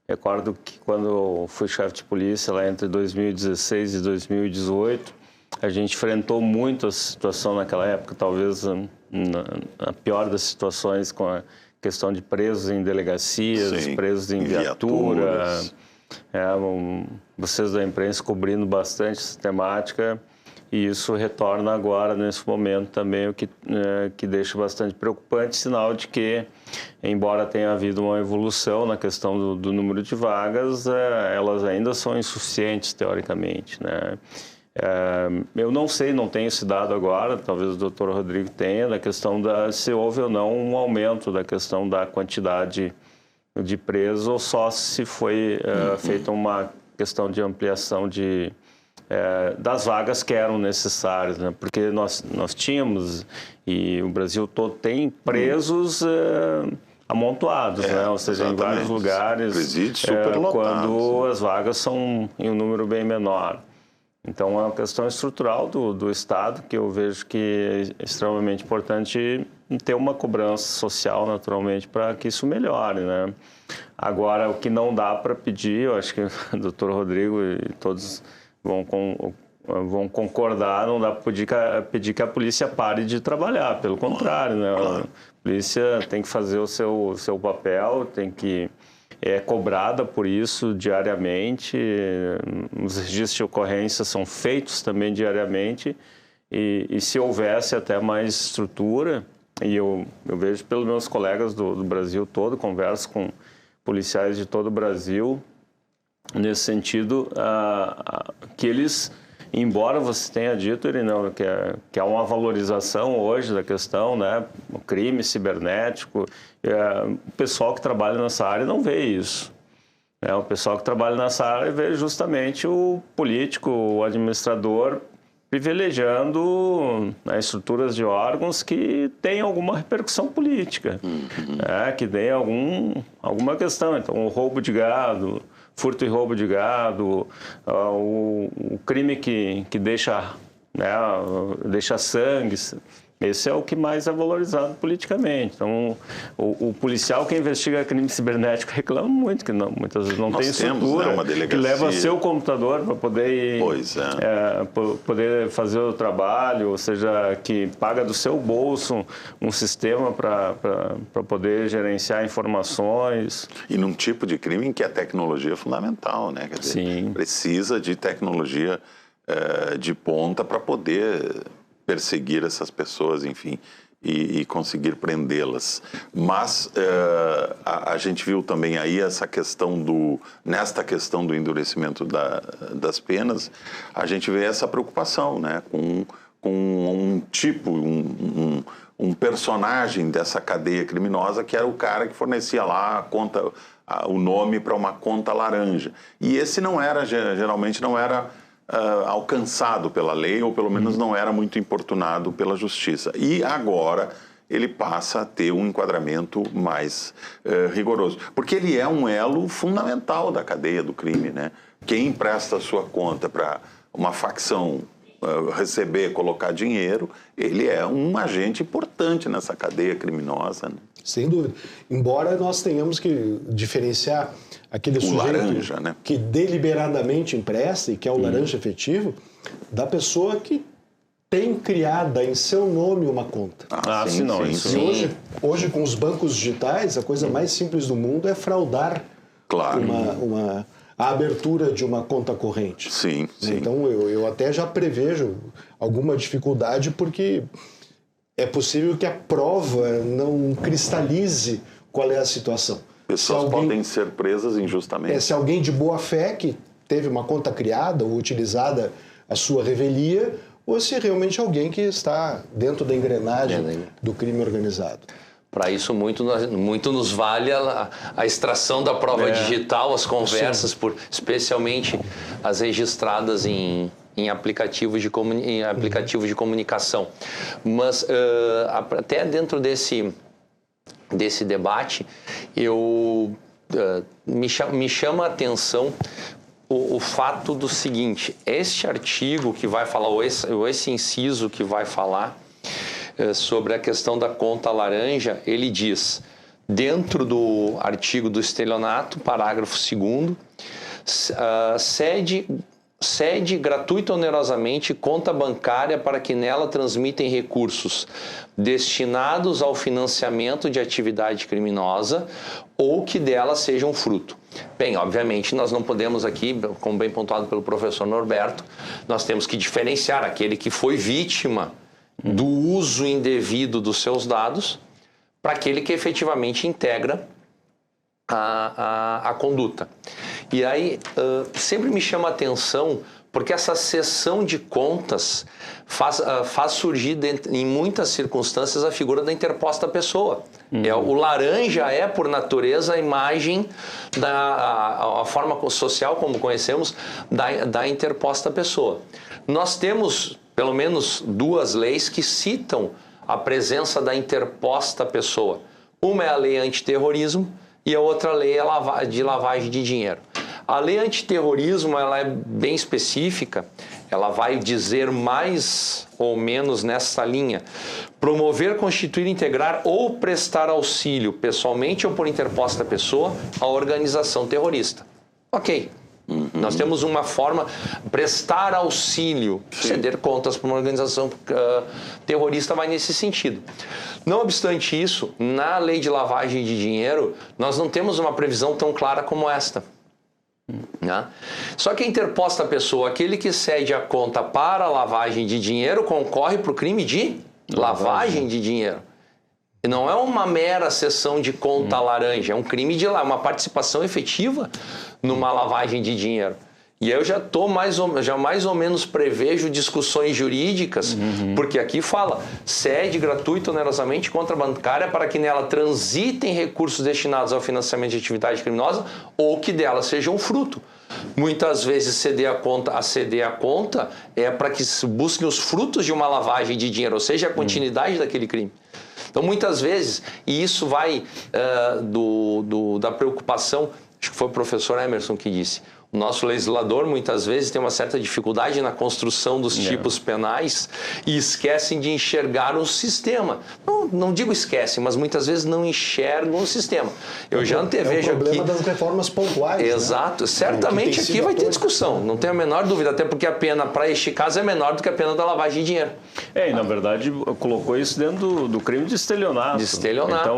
Recordo que quando eu fui chefe de polícia, lá entre 2016 e 2018, a gente enfrentou muito a situação naquela época, talvez a pior das situações, com a questão de presos em delegacias, presos em viatura. Vocês da imprensa cobrindo bastante essa temática, e isso retorna agora, nesse momento, também, o que deixa bastante preocupante, sinal de que, embora tenha havido uma evolução na questão do número de vagas, elas ainda são insuficientes, teoricamente, né? Eu não sei, não tenho esse dado agora, talvez o doutor Rodrigo tenha, da questão se houve ou não um aumento da questão da quantidade de presos, ou só se foi feita uma questão de ampliação de das vagas que eram necessárias, né? Porque nós tínhamos, e o Brasil todo tem presos amontoados, né? Ou seja, exatamente. em vários lugares, Presídios superlotados, quando as vagas são em um número bem menor. Então, é uma questão estrutural do Estado, que eu vejo que é extremamente importante ter uma cobrança social, naturalmente, para que isso melhore, né? Agora, o que não dá para pedir, eu acho que o doutor Rodrigo e todos vão concordar, não dá para pedir que a polícia pare de trabalhar, pelo contrário, né? A polícia tem que fazer o seu papel, tem que cobrada por isso diariamente, os registros de ocorrência são feitos também diariamente e se houvesse até mais estrutura, e eu vejo pelos meus colegas do Brasil todo, converso com policiais de todo o Brasil, nesse sentido, que eles, embora você tenha dito, Irineu, que há uma valorização hoje da questão, né, o crime cibernético, o pessoal que trabalha nessa área não vê isso. O pessoal que trabalha nessa área vê justamente o político, o administrador, privilegiando, né, estruturas de órgãos que têm alguma repercussão política, que tem alguma questão. Então, o roubo de gado, furto e roubo de gado, o crime que deixa sangue, esse é o que mais é valorizado politicamente. Então, o policial que investiga crime cibernético reclama muito, que muitas vezes não tem estrutura, que leva seu computador para poder poder fazer o trabalho, ou seja, que paga do seu bolso um sistema para poder gerenciar informações. E num tipo de crime em que a tecnologia é fundamental, né? Quer dizer, sim, precisa de tecnologia de ponta para poder perseguir essas pessoas, enfim, e conseguir prendê-las. Mas a gente viu também aí nesta questão do endurecimento das penas, a gente vê essa preocupação, né, com um personagem dessa cadeia criminosa que era o cara que fornecia lá a conta, o nome para uma conta laranja. E esse geralmente não era alcançado pela lei, ou pelo menos não era muito importunado pela justiça. E agora ele passa a ter um enquadramento mais rigoroso, porque ele é um elo fundamental da cadeia do crime, né? Quem empresta a sua conta para uma facção receber, colocar dinheiro, ele é um agente importante nessa cadeia criminosa, né? Sem dúvida. Embora nós tenhamos que diferenciar aquele sujeito laranja, né, que deliberadamente empresta e que é o laranja efetivo, da pessoa que tem criada em seu nome uma conta. Sim. Hoje, com os bancos digitais, a coisa mais simples do mundo é fraudar a abertura de uma conta corrente. Sim. Então, eu até já prevejo alguma dificuldade, porque é possível que a prova não cristalize qual é a situação. Pessoas podem ser presas injustamente. Se alguém de boa fé que teve uma conta criada ou utilizada a sua revelia, ou se realmente alguém que está dentro da engrenagem do crime organizado. Para isso, muito nos vale a extração da prova digital, as conversas, especialmente as registradas em aplicativos de comunicação. Mas até dentro desse debate, me chama a atenção o fato do seguinte: este artigo que vai falar, ou esse inciso que vai falar sobre a questão da conta laranja, ele diz, dentro do artigo do estelionato, parágrafo 2º, cede gratuita ou onerosamente conta bancária para que nela transmitem recursos destinados ao financiamento de atividade criminosa ou que dela sejam fruto. Bem, obviamente nós não podemos aqui, como bem pontuado pelo professor Norberto, nós temos que diferenciar aquele que foi vítima do uso indevido dos seus dados para aquele que efetivamente integra a conduta. E aí sempre me chama a atenção Porque essa cessão de contas faz surgir, em muitas circunstâncias, a figura da interposta pessoa. O laranja é, por natureza, a imagem a forma social, como conhecemos, da interposta pessoa. Nós temos, pelo menos, 2 leis que citam a presença da interposta pessoa. Uma é a lei antiterrorismo e a outra lei é de lavagem de dinheiro. A lei antiterrorismo, ela é bem específica, ela vai dizer mais ou menos nessa linha: promover, constituir, integrar ou prestar auxílio, pessoalmente ou por interposta pessoa, à organização terrorista. Ok. Nós temos uma forma, prestar auxílio, ceder contas para uma organização terrorista vai nesse sentido. Não obstante isso, na lei de lavagem de dinheiro, nós não temos uma previsão tão clara como esta. Né? Só que a interposta pessoa, aquele que cede a conta para a lavagem de dinheiro, concorre para o crime de lavagem de dinheiro. E não é uma mera cessão de conta laranja, é um crime de uma participação efetiva numa lavagem de dinheiro. E aí eu já mais ou menos prevejo discussões jurídicas, porque aqui fala: cede gratuita ou onerosamente conta bancária para que nela transitem recursos destinados ao financiamento de atividade criminosa ou que dela sejam fruto. Muitas vezes ceder a conta é para que se busquem os frutos de uma lavagem de dinheiro, ou seja, a continuidade daquele crime. Então, muitas vezes, e isso vai da preocupação, acho que foi o professor Emerson que disse, o nosso legislador muitas vezes tem uma certa dificuldade na construção dos tipos penais e esquecem de enxergar o sistema. Não digo esquecem, mas muitas vezes não enxergam o sistema. Eu já antevejo aqui... É o problema das reformas pontuais. Exato. Né? Certamente aqui vai ter discussão, não tenho a menor dúvida, até porque a pena para este caso é menor do que a pena da lavagem de dinheiro. E na verdade colocou isso dentro do crime de estelionato. De estelionato. Então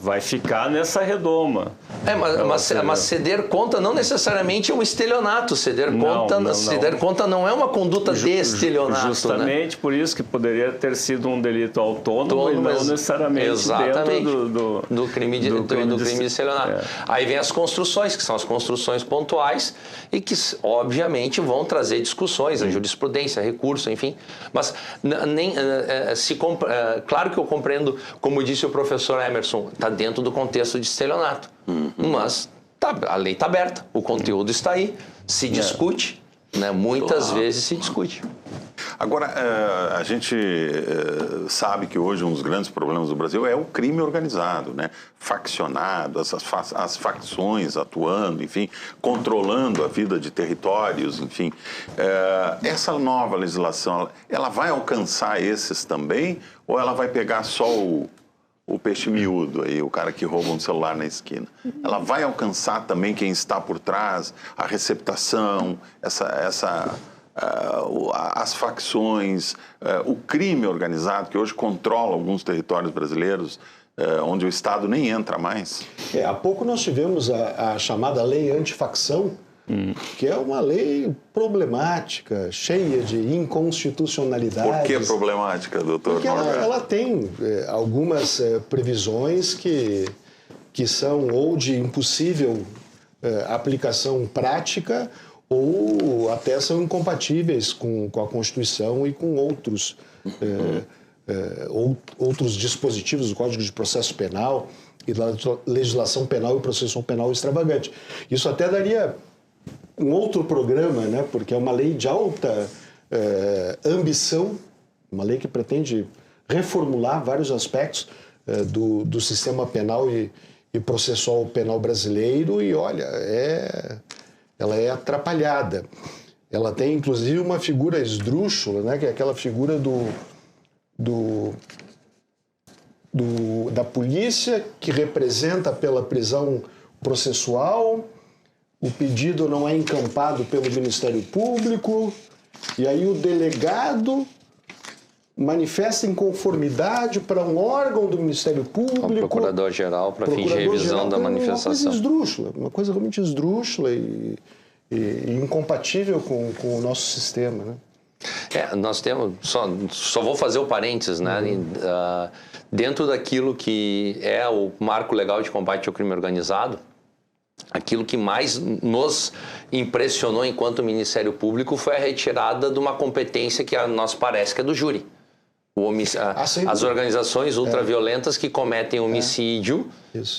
vai ficar nessa redoma. Mas ceder conta não necessariamente é um estelionato. Ceder conta não é uma conduta de estelionato. Justamente, né? Por isso que poderia ter sido um delito autônomo e não necessariamente dentro do crime de estelionato. Aí vem as construções, que são as construções pontuais e que, obviamente, vão trazer discussões, a jurisprudência, recurso, enfim. Mas claro que eu compreendo, como disse o professor Emerson, está dentro do contexto de estelionato. Mas a lei está aberta, o conteúdo está aí, se discute, né? Muitas vezes se discute. Agora, a gente sabe que hoje um dos grandes problemas do Brasil é o crime organizado, né? Faccionado, as facções atuando, enfim, controlando a vida de territórios, enfim. Essa nova legislação, ela vai alcançar esses também ou ela vai pegar só o peixe miúdo, aí, o cara que rouba um celular na esquina? Ela vai alcançar também quem está por trás, a receptação, as facções, o crime organizado, que hoje controla alguns territórios brasileiros, onde o Estado nem entra mais? Há pouco nós tivemos a chamada lei antifacção, que é uma lei problemática, cheia de inconstitucionalidades. Por que problemática, doutor? Porque ela tem algumas previsões que são ou de impossível aplicação prática ou até são incompatíveis com a Constituição e com outros dispositivos do Código de Processo Penal e da legislação penal e processual penal extravagante. Isso até daria um outro programa, né? Porque é uma lei de alta ambição, uma lei que pretende reformular vários aspectos do sistema penal e processual penal brasileiro e, olha, ela é atrapalhada. Ela tem, inclusive, uma figura esdrúxula, né? Que é aquela figura da polícia que representa pela prisão processual. O pedido não é encampado pelo Ministério Público, e aí o delegado manifesta inconformidade para um órgão do Ministério Público. O procurador-geral para fins de revisão da manifestação. Uma coisa realmente esdrúxula e incompatível com o nosso sistema, né? Nós temos, só vou fazer o parênteses, né? Dentro daquilo que é o marco legal de combate ao crime organizado, aquilo que mais nos impressionou enquanto Ministério Público foi a retirada de uma competência que a nós parece que é do júri. As organizações ultraviolentas que cometem homicídio.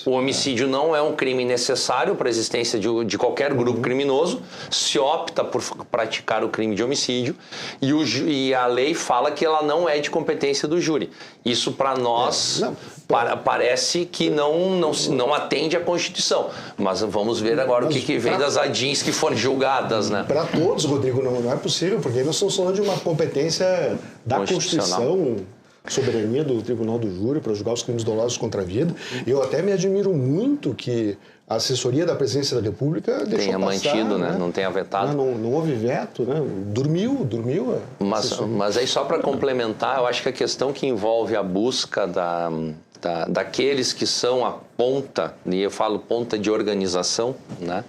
O homicídio não é um crime necessário para a existência de qualquer grupo criminoso. Se opta por praticar o crime de homicídio e a lei fala que ela não é de competência do júri. Isso para nós parece que não atende à Constituição. Mas vamos ver agora o que vem das ADINs que foram julgadas, né? Para todos, Rodrigo, não é possível, porque nós estamos falando de uma competência da Constituição, soberania do Tribunal do Júri para julgar os crimes dolosos contra a vida. Eu até me admiro muito que a assessoria da Presidência da República deixou tenha passar, mantido, né? Não tenha vetado. Não houve veto, né? Dormiu. Mas aí só para complementar, eu acho que a questão que envolve a busca daqueles que são a ponta, e eu falo ponta de organização, né?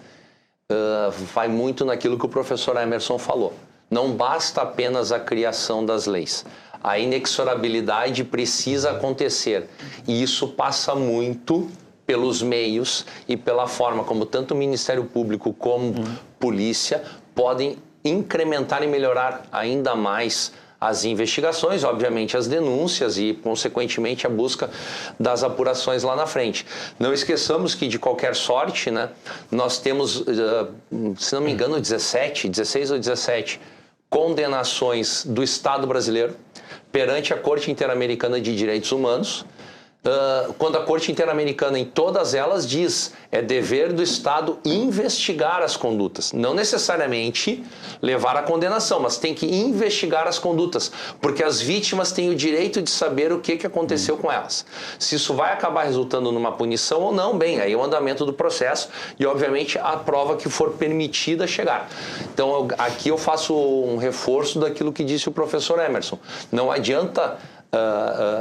Vai muito naquilo que o professor Emerson falou. Não basta apenas a criação das leis. A inexorabilidade precisa acontecer. E isso passa muito pelos meios e pela forma como tanto o Ministério Público como polícia podem incrementar e melhorar ainda mais as investigações, obviamente as denúncias e, consequentemente, a busca das apurações lá na frente. Não esqueçamos que, de qualquer sorte, né, nós temos, se não me engano, 16 ou 17 condenações do Estado brasileiro perante a Corte Interamericana de Direitos Humanos, quando a Corte Interamericana, em todas elas, diz é dever do Estado investigar as condutas. Não necessariamente levar à condenação, mas tem que investigar as condutas, porque as vítimas têm o direito de saber o que aconteceu com elas. Se isso vai acabar resultando numa punição ou não, bem, aí é o andamento do processo e, obviamente, a prova que for permitida chegar. Então, aqui eu faço um reforço daquilo que disse o professor Emerson. Não adianta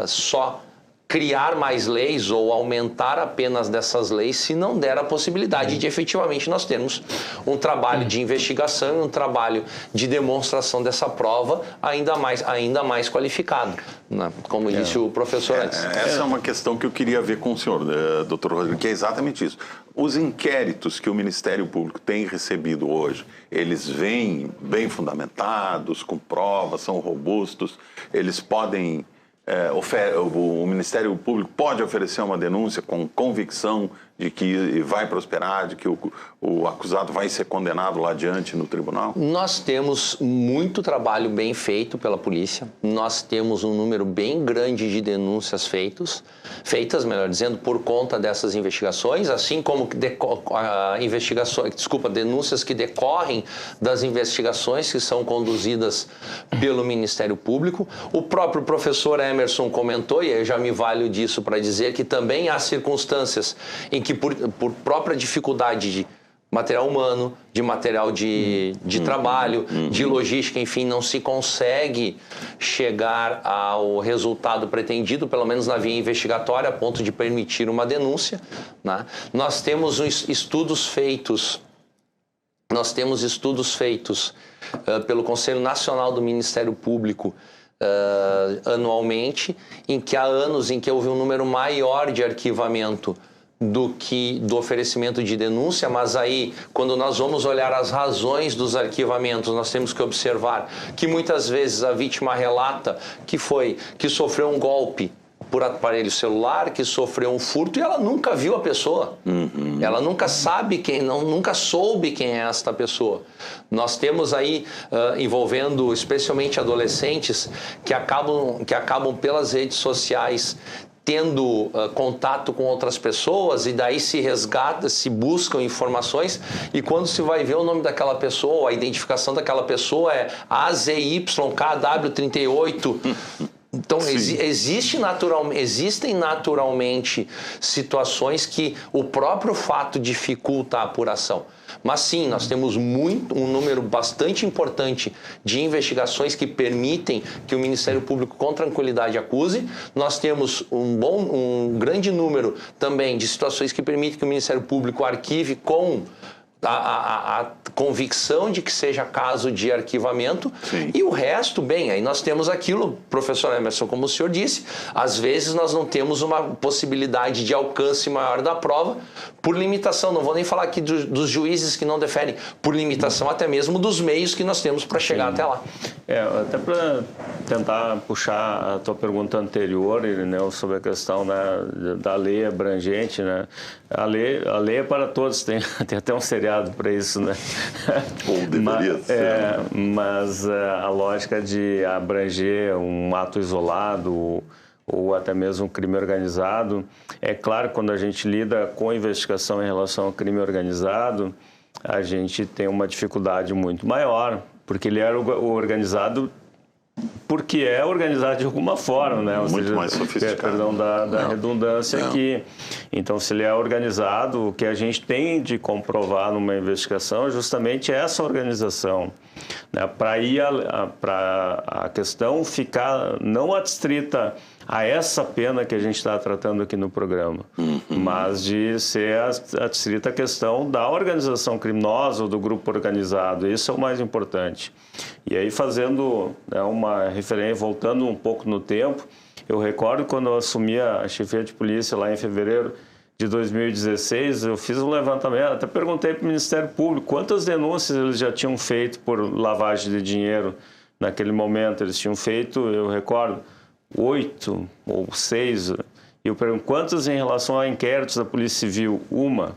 só criar mais leis ou aumentar apenas dessas leis se não der a possibilidade de efetivamente nós termos um trabalho de investigação e um trabalho de demonstração dessa prova ainda mais qualificado, né? Como disse o professor antes. Essa é uma questão que eu queria ver com o senhor, doutor Rodrigo, que é exatamente isso. Os inquéritos que o Ministério Público tem recebido hoje, eles vêm bem fundamentados, com provas, são robustos, eles podem... o Ministério Público pode oferecer uma denúncia com convicção de que vai prosperar, de que o acusado vai ser condenado lá adiante no tribunal? Nós temos muito trabalho bem feito pela polícia, nós temos um número bem grande de denúncias feitas, melhor dizendo, por conta dessas investigações, assim como denúncias que decorrem das investigações que são conduzidas pelo Ministério Público. O próprio professor Emerson comentou, e eu já me valho disso para dizer que também há circunstâncias em que por própria dificuldade de material humano, de material de trabalho, de logística, enfim, não se consegue chegar ao resultado pretendido, pelo menos na via investigatória, a ponto de permitir uma denúncia, né? Nós temos estudos feitos pelo Conselho Nacional do Ministério Público anualmente, em que há anos em que houve um número maior de arquivamento do que do oferecimento de denúncia, mas aí, quando nós vamos olhar as razões dos arquivamentos, nós temos que observar que muitas vezes a vítima relata que sofreu um golpe por aparelho celular, que sofreu um furto e ela nunca viu a pessoa. Ela nunca nunca soube quem é esta pessoa. Nós temos aí, envolvendo especialmente adolescentes, que acabam pelas redes sociais tendo contato com outras pessoas e daí se resgata, se buscam informações e quando se vai ver o nome daquela pessoa, a identificação daquela pessoa é AZYKW38. Então, existem naturalmente situações que o próprio fato dificulta a apuração. Mas sim, nós temos um número bastante importante de investigações que permitem que o Ministério Público com tranquilidade acuse. Nós temos um grande número também de situações que permitem que o Ministério Público arquive com a convicção de que seja caso de arquivamento. Sim. E o resto, bem, aí nós temos aquilo, professor Emerson, como o senhor disse, às vezes nós não temos uma possibilidade de alcance maior da prova por limitação, não vou nem falar aqui dos juízes que não deferem, por limitação até mesmo dos meios que nós temos para chegar até lá. Até para tentar puxar a tua pergunta anterior, Irineu, sobre a questão, né, da lei abrangente, né? A lei é para todos, tem até um seriado para isso, né? Ou deveria ser. Mas a lógica de abranger um ato isolado ou até mesmo um crime organizado, é claro que quando a gente lida com a investigação em relação ao crime organizado, a gente tem uma dificuldade muito maior, porque ele era organizado porque é organizado de alguma forma, né? Ou muito seja, mais sofisticado. Perdão da redundância aqui. Então, se ele é organizado, o que a gente tem de comprovar numa investigação é justamente essa organização, né? Para a questão ficar não adstrita a essa pena que a gente está tratando aqui no programa, mas de ser adstrita a questão da organização criminosa ou do grupo organizado. Isso é o mais importante. E aí, fazendo, né, uma referência, voltando um pouco no tempo, eu recordo quando eu assumi a chefia de polícia lá em fevereiro de 2016, eu fiz um levantamento, até perguntei para o Ministério Público quantas denúncias eles já tinham feito por lavagem de dinheiro naquele momento. Eles tinham feito, eu recordo, 8 ou 6. E eu pergunto, quantas em relação a inquéritos da Polícia Civil? Uma.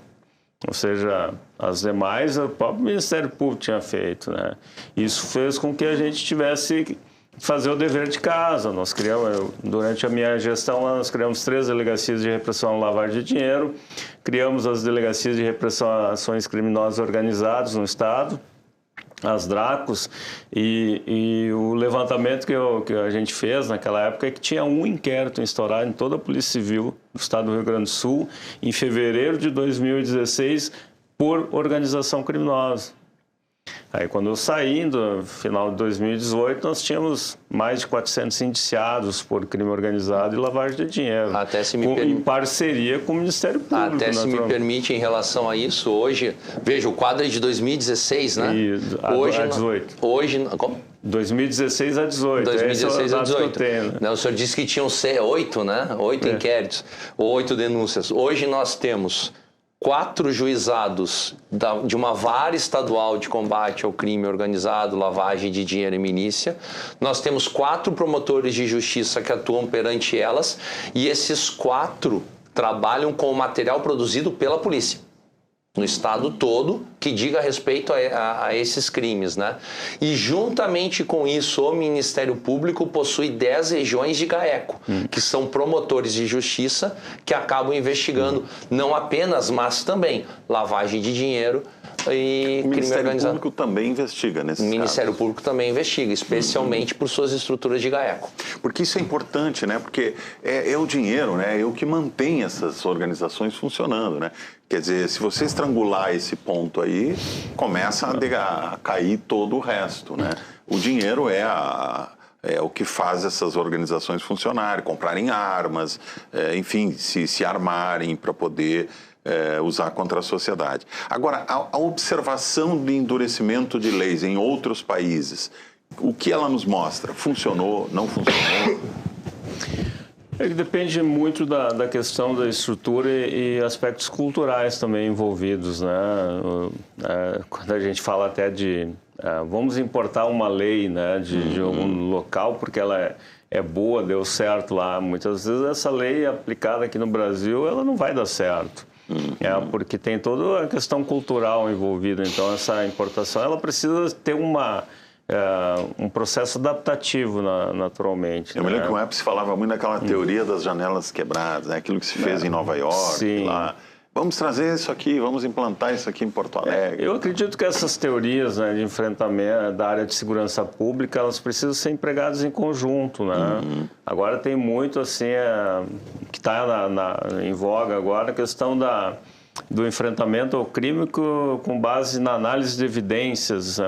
Ou seja, as demais, o próprio Ministério Público tinha feito, né? Isso fez com que a gente tivesse que fazer o dever de casa. Nós criamos, durante a minha gestão, nós criamos 3 delegacias de repressão à lavagem de dinheiro, criamos as delegacias de repressão a ações criminosas organizadas no Estado, as DRACOS, e o levantamento que a gente fez naquela época é que tinha um inquérito instaurado em toda a Polícia Civil do Estado do Rio Grande do Sul, em fevereiro de 2016, por organização criminosa. Aí, quando eu saí, no final de 2018, nós tínhamos mais de 400 indiciados por crime organizado e lavagem de dinheiro. Até se me em parceria com o Ministério Público. Até se me permite, em relação a isso, hoje, veja, o quadro é de 2016, né? E hoje, a 18. Hoje, como? 2016 a 18. 2016 a 18. Que eu tenho, né? O senhor disse que tinham 8, né? 8 inquéritos, ou 8 denúncias. Hoje nós temos 4 juizados de uma vara estadual de combate ao crime organizado, lavagem de dinheiro e milícia. Nós temos 4 promotores de justiça que atuam perante elas, e esses 4 trabalham com o material produzido pela polícia no estado todo, que diga respeito a esses crimes, né? E juntamente com isso, o Ministério Público possui 10 regiões de GAECO, que são promotores de justiça que acabam investigando não apenas, mas também lavagem de dinheiro e crime organizado. O Ministério Público também investiga nesses casos. O Ministério Público também investiga, especialmente por suas estruturas de GAECO. Porque isso é importante, né? Porque é o dinheiro, né? É o que mantém essas organizações funcionando, né? Quer dizer, se você estrangular esse ponto aí, começa a cair todo o resto, né? O dinheiro é o que faz essas organizações funcionarem, comprarem armas, enfim, se armarem para poder usar contra a sociedade. Agora, a observação de endurecimento de leis em outros países, o que ela nos mostra? Funcionou, não funcionou? Depende muito da questão da estrutura e aspectos culturais também envolvidos, né? Quando a gente fala até de vamos importar uma lei, né, de algum local porque ela é boa, deu certo lá, muitas vezes essa lei aplicada aqui no Brasil ela não vai dar certo. Porque tem toda a questão cultural envolvida, então essa importação ela precisa ter um processo adaptativo naturalmente. Eu me lembro que uma época se falava muito daquela teoria das janelas quebradas, né? Aquilo que se fez em Nova York, sim. Lá. Vamos trazer isso aqui, vamos implantar isso aqui em Porto Alegre. Eu acredito que essas teorias, né, de enfrentamento da área de segurança pública, elas precisam ser empregadas em conjunto, né? Agora tem muito assim, que está em voga agora, a questão do enfrentamento ao crime com base na análise de evidências,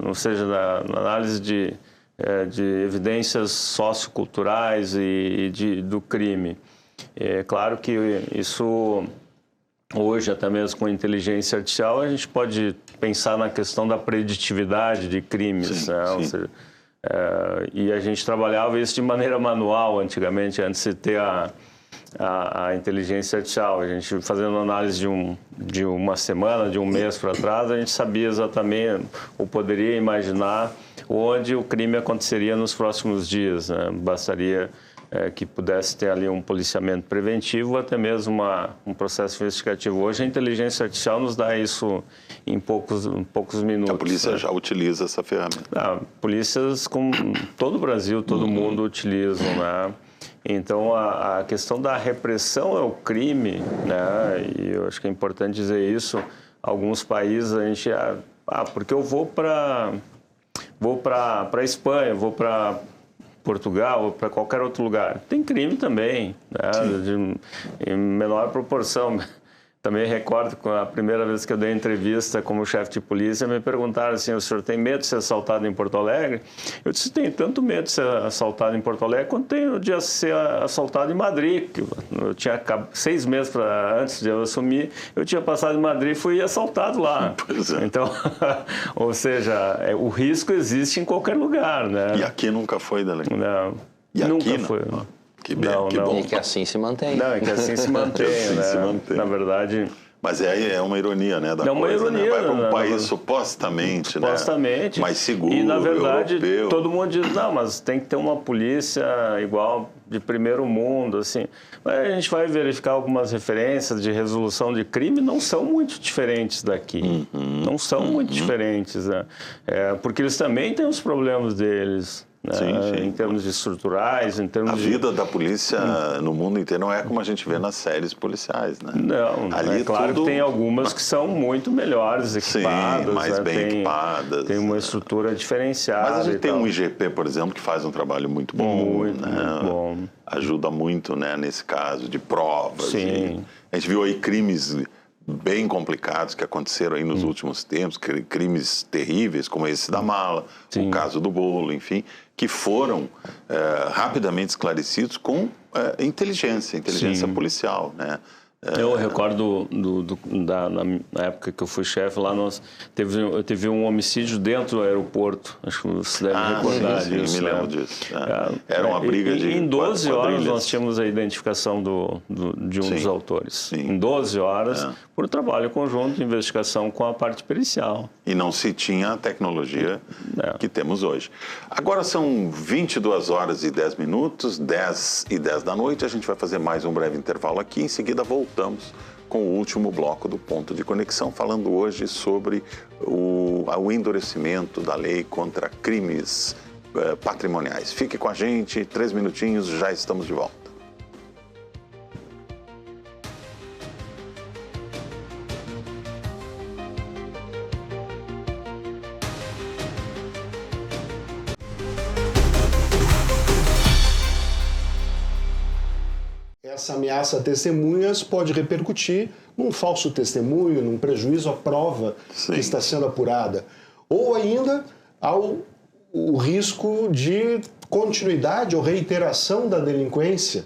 ou seja, na análise de evidências socioculturais do crime. É claro que isso hoje, até mesmo com inteligência artificial, a gente pode pensar na questão da preditividade de crimes, né? Ou seja, e a gente trabalhava isso de maneira manual antigamente, antes de ter a inteligência artificial. A gente fazendo análise de uma semana, de um mês para trás, a gente sabia exatamente, ou poderia imaginar, onde o crime aconteceria nos próximos dias, né? Bastaria que pudesse ter ali um policiamento preventivo, até mesmo um processo investigativo. Hoje a inteligência artificial nos dá isso em poucos minutos. A polícia já utiliza essa ferramenta. Polícias como todo o Brasil, todo mundo utilizam, né? Então, a questão da repressão ao crime, né? E eu acho que é importante dizer isso. Alguns países a gente... porque eu vou para a Espanha, vou para Portugal ou para qualquer outro lugar. Tem crime também, né? Em menor proporção. Também recordo que a primeira vez que eu dei entrevista como chefe de polícia, me perguntaram assim, o senhor tem medo de ser assaltado em Porto Alegre? Eu disse, tenho tanto medo de ser assaltado em Porto Alegre quanto tenho de ser assaltado em Madrid. Eu tinha 6 meses antes de eu assumir, eu tinha passado em Madrid e fui assaltado lá. Pois é. Então, ou seja, o risco existe em qualquer lugar, né? E aqui nunca foi, delegado? Não, e nunca aqui, foi. Que bom. E que assim se mantém. Não, que assim se mantém, né? Se mantém. Na verdade... Mas é uma ironia, né, da coisa, uma ironia, né? Vai para um país supostamente, mais seguro, e na verdade europeu. Todo mundo diz, não, mas tem que ter uma polícia igual de primeiro mundo, assim. Mas a gente vai verificar algumas referências de resolução de crime, não são muito diferentes daqui. Não são muito diferentes, né? Porque eles também têm os problemas deles. Né? Sim. Em termos estruturais, em termos A vida da polícia no mundo inteiro não é como a gente vê nas séries policiais, né? Não, ali claro que tem algumas que são muito melhores equipadas. Sim, mais bem equipadas. Tem uma estrutura diferenciada. Mas a gente tem um IGP, por exemplo, que faz um trabalho muito bom. Muito bom. Ajuda muito, né, nesse caso, de provas. Sim. A gente viu aí crimes bem complicados que aconteceram aí nos últimos tempos, crimes terríveis, como esse da mala, o caso do bolo, enfim, que foram rapidamente esclarecidos com inteligência policial, né? Eu recordo na época que eu fui chefe lá, teve um homicídio dentro do aeroporto. Acho que você deve recordar disso. Sim, me lembro disso. Era uma briga de em 12 horas nós tínhamos a identificação de um dos autores. Sim. Em 12 horas, por trabalho conjunto de investigação com a parte pericial. E não se tinha a tecnologia que temos hoje. Agora são 22 horas e 10 minutos, 10 e 10 da noite. A gente vai fazer mais um breve intervalo aqui. Em seguida, voltamos com o último bloco do Ponto de Conexão, falando hoje sobre o endurecimento da lei contra crimes patrimoniais. Fique com a gente, 3 minutinhos, já estamos de volta. Essa ameaça a testemunhas pode repercutir num falso testemunho, num prejuízo à prova que está sendo apurada. Ou ainda o risco de continuidade ou reiteração da delinquência.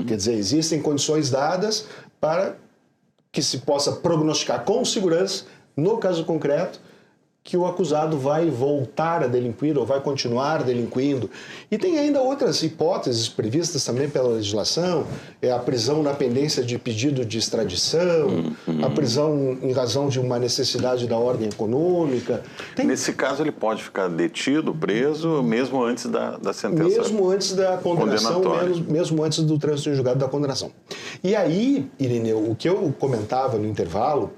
Quer dizer, existem condições dadas para que se possa prognosticar com segurança, no caso concreto, que o acusado vai voltar a delinquir ou vai continuar delinquindo. E tem ainda outras hipóteses previstas também pela legislação, a prisão na pendência de pedido de extradição, a prisão em razão de uma necessidade da ordem econômica. Nesse caso, ele pode ficar detido, preso, mesmo antes da sentença. Mesmo antes da condenação, mesmo antes do trânsito em julgado da condenação. E aí, Irineu, o que eu comentava no intervalo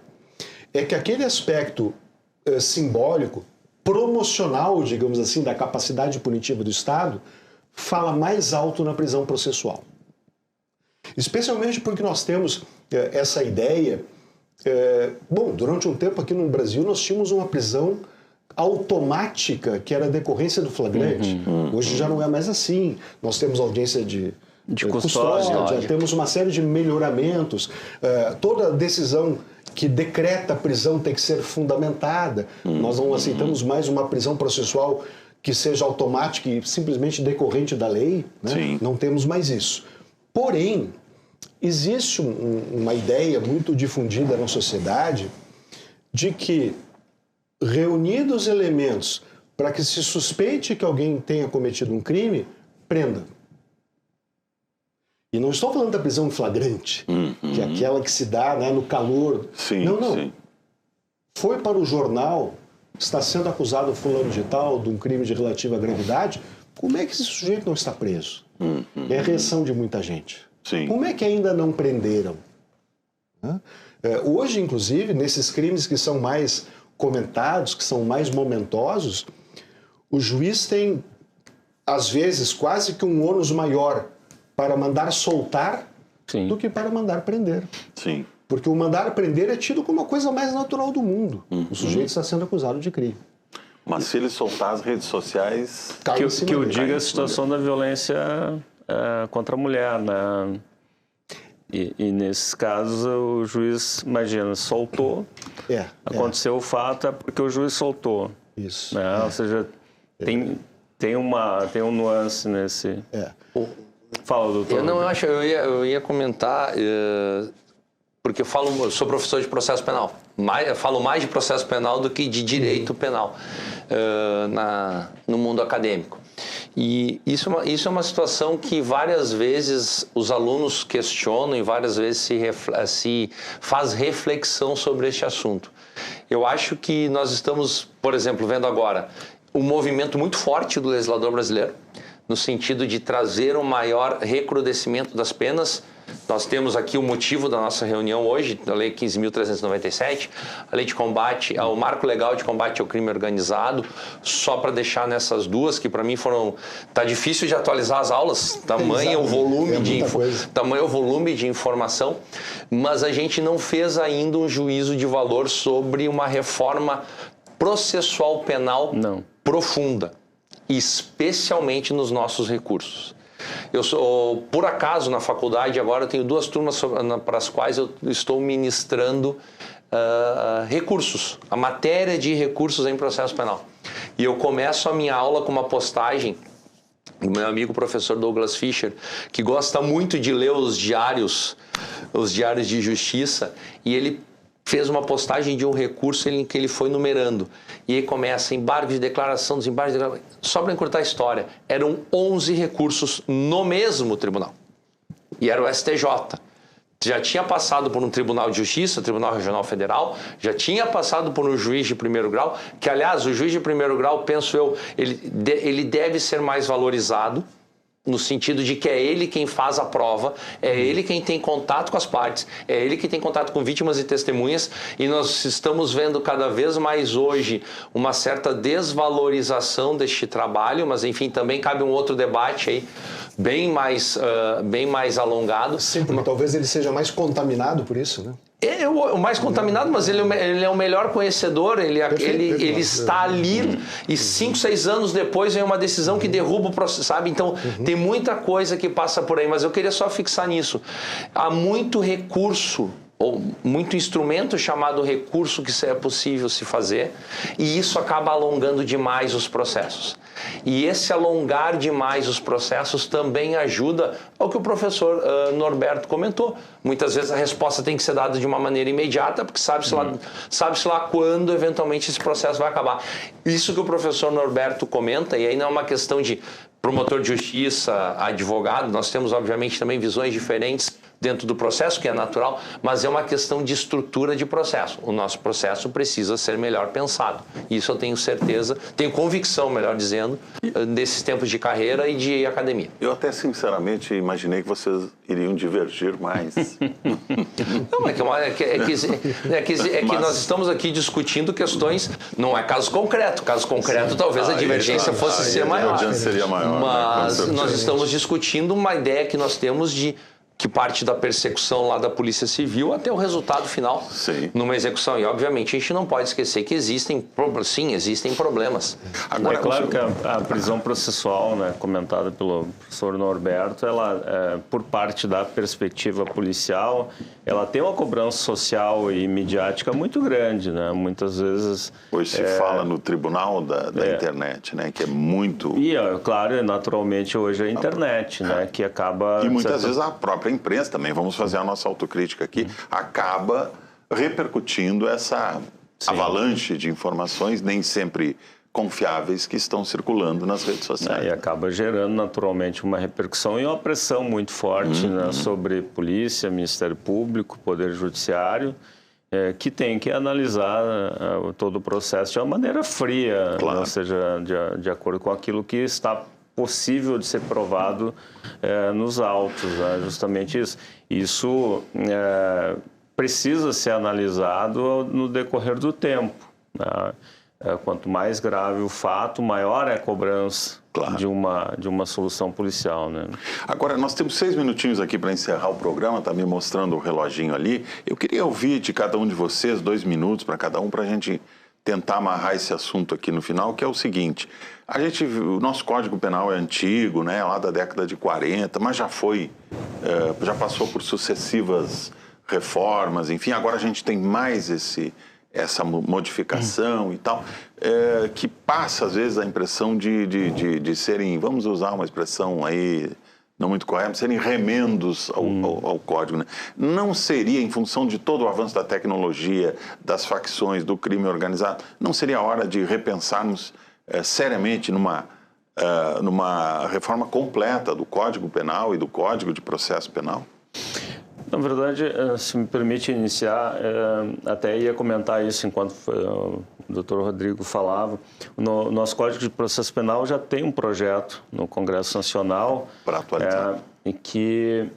é que aquele aspecto simbólico, promocional, digamos assim, da capacidade punitiva do Estado, fala mais alto na prisão processual. Especialmente porque nós temos essa ideia... durante um tempo aqui no Brasil nós tínhamos uma prisão automática que era decorrência do flagrante. Hoje já não é mais assim. Nós temos audiência de custódia, temos uma série de melhoramentos. Toda decisão que decreta a prisão tem que ser fundamentada. Nós não aceitamos mais uma prisão processual que seja automática e simplesmente decorrente da lei. Né? Não temos mais isso. Porém, existe uma ideia muito difundida na sociedade de que, reunidos elementos para que se suspeite que alguém tenha cometido um crime, prenda. E não estou falando da prisão em flagrante, que é aquela que se dá, né, no calor. Sim, não. sim. Foi para o jornal, está sendo acusado fulano de tal de um crime de relativa gravidade, como é que esse sujeito não está preso? É a reação de muita gente. Sim. Como é que ainda não prenderam? Hoje, inclusive, nesses crimes que são mais comentados, que são mais momentosos, o juiz tem, às vezes, quase que um ônus maior para mandar soltar do que para mandar prender. Sim. Porque o mandar prender é tido como a coisa mais natural do mundo. O sujeito está sendo acusado de crime. Mas se ele soltar as redes sociais... Que eu diga a situação da violência contra a mulher, né? E nesses casos o juiz, imagina, soltou, aconteceu o fato, é porque o juiz soltou. Isso. Né? Ou seja, tem um nuance nesse... Fala, doutor. Eu ia comentar, porque eu sou professor de processo penal. Falo mais de processo penal do que de direito penal no mundo acadêmico. E isso é uma situação que várias vezes os alunos questionam e várias vezes se faz reflexão sobre este assunto. Eu acho que nós estamos, por exemplo, vendo agora um movimento muito forte do legislador brasileiro, no sentido de trazer um maior recrudescimento das penas. Nós temos aqui o motivo da nossa reunião hoje, a Lei 15.397, a Lei de Combate, o Marco Legal de Combate ao Crime Organizado, só para deixar nessas duas, que para mim tá difícil de atualizar as aulas, tamanho o volume de informação, mas a gente não fez ainda um juízo de valor sobre uma reforma processual penal profunda, especialmente nos nossos recursos. Eu sou, por acaso, na faculdade, agora eu tenho 2 turmas para as quais eu estou ministrando recursos, a matéria de recursos em processo penal. E eu começo a minha aula com uma postagem do meu amigo professor Douglas Fischer, que gosta muito de ler os diários de justiça, e ele fez uma postagem de um recurso em que ele foi numerando. E aí começa embargo de declaração, desembargo de declaração. Só para encurtar a história, eram 11 recursos no mesmo tribunal. E era o STJ. Já tinha passado por um Tribunal de Justiça, Tribunal Regional Federal, já tinha passado por um juiz de primeiro grau, que, aliás, o juiz de primeiro grau, penso eu, ele deve ser mais valorizado, no sentido de que é ele quem faz a prova, é ele quem tem contato com as partes, é ele que tem contato com vítimas e testemunhas, e nós estamos vendo cada vez mais hoje uma certa desvalorização deste trabalho, mas enfim, também cabe um outro debate aí, bem mais alongado. Sim, porque talvez ele seja mais contaminado por isso, né? É o mais contaminado, mas ele é o melhor conhecedor, ele está ali e 5, 6 anos depois vem uma decisão que derruba o processo, sabe? Então, tem muita coisa que passa por aí, mas eu queria só fixar nisso. Há muito recurso, ou muito instrumento chamado recurso que é possível se fazer, e isso acaba alongando demais os processos. E esse alongar demais os processos também ajuda ao que o professor Norberto comentou. Muitas vezes a resposta tem que ser dada de uma maneira imediata, porque sabe-se lá quando eventualmente esse processo vai acabar. Isso que o professor Norberto comenta, e aí não é uma questão de promotor de justiça, advogado, nós temos obviamente também visões diferentes dentro do processo, que é natural, mas é uma questão de estrutura de processo. O nosso processo precisa ser melhor pensado. Isso eu tenho certeza, tenho convicção, melhor dizendo, desses tempos de carreira e de academia. Eu até sinceramente imaginei que vocês iriam divergir mais. Não, que nós estamos aqui discutindo questões, não é caso concreto. Caso concreto, talvez a divergência fosse ser maior. Seria maior, mas nós estamos discutindo uma ideia que nós temos que parte da persecução lá da Polícia Civil até o resultado final numa execução. E, obviamente, a gente não pode esquecer que existem problemas. Agora, é claro que a prisão processual, né, comentada pelo professor Norberto, ela, por parte da perspectiva policial, ela tem uma cobrança social e midiática muito grande, né? Muitas vezes... Hoje se fala no tribunal da internet, né? Que é muito... E, claro, naturalmente, hoje é a internet, né? Que acaba... E muitas vezes a própria imprensa, também vamos fazer a nossa autocrítica aqui, acaba repercutindo essa avalanche de informações, nem sempre confiáveis, que estão circulando nas redes sociais. E acaba gerando naturalmente uma repercussão e uma pressão muito forte, né, sobre polícia, Ministério Público, Poder Judiciário, que tem que analisar todo o processo de uma maneira fria, Claro. ou seja, de acordo com aquilo que está possível de ser provado nos autos, né, justamente isso. Isso precisa ser analisado no decorrer do tempo, né? Quanto mais grave o fato, maior é a cobrança, claro, de uma solução policial, né? Agora, nós temos 6 minutinhos aqui para encerrar o programa, está me mostrando o reloginho ali. Eu queria ouvir de cada um de vocês 2 minutos para cada um, para a gente tentar amarrar esse assunto aqui no final, que é o seguinte: o nosso Código Penal é antigo, né, lá da década de 40, mas já passou por sucessivas reformas, enfim, agora a gente tem mais essa modificação e tal, que passa, às vezes, a impressão de serem, vamos usar uma expressão aí não muito correta, serem remendos ao código, né? Não seria, em função de todo o avanço da tecnologia, das facções, do crime organizado, não seria a hora de repensarmos seriamente numa reforma completa do Código Penal e do Código de Processo Penal? Na verdade, se me permite iniciar, até ia comentar isso enquanto o doutor Rodrigo falava. O nosso Código de Processo Penal já tem um projeto no Congresso Nacional. Para atualizar. Em que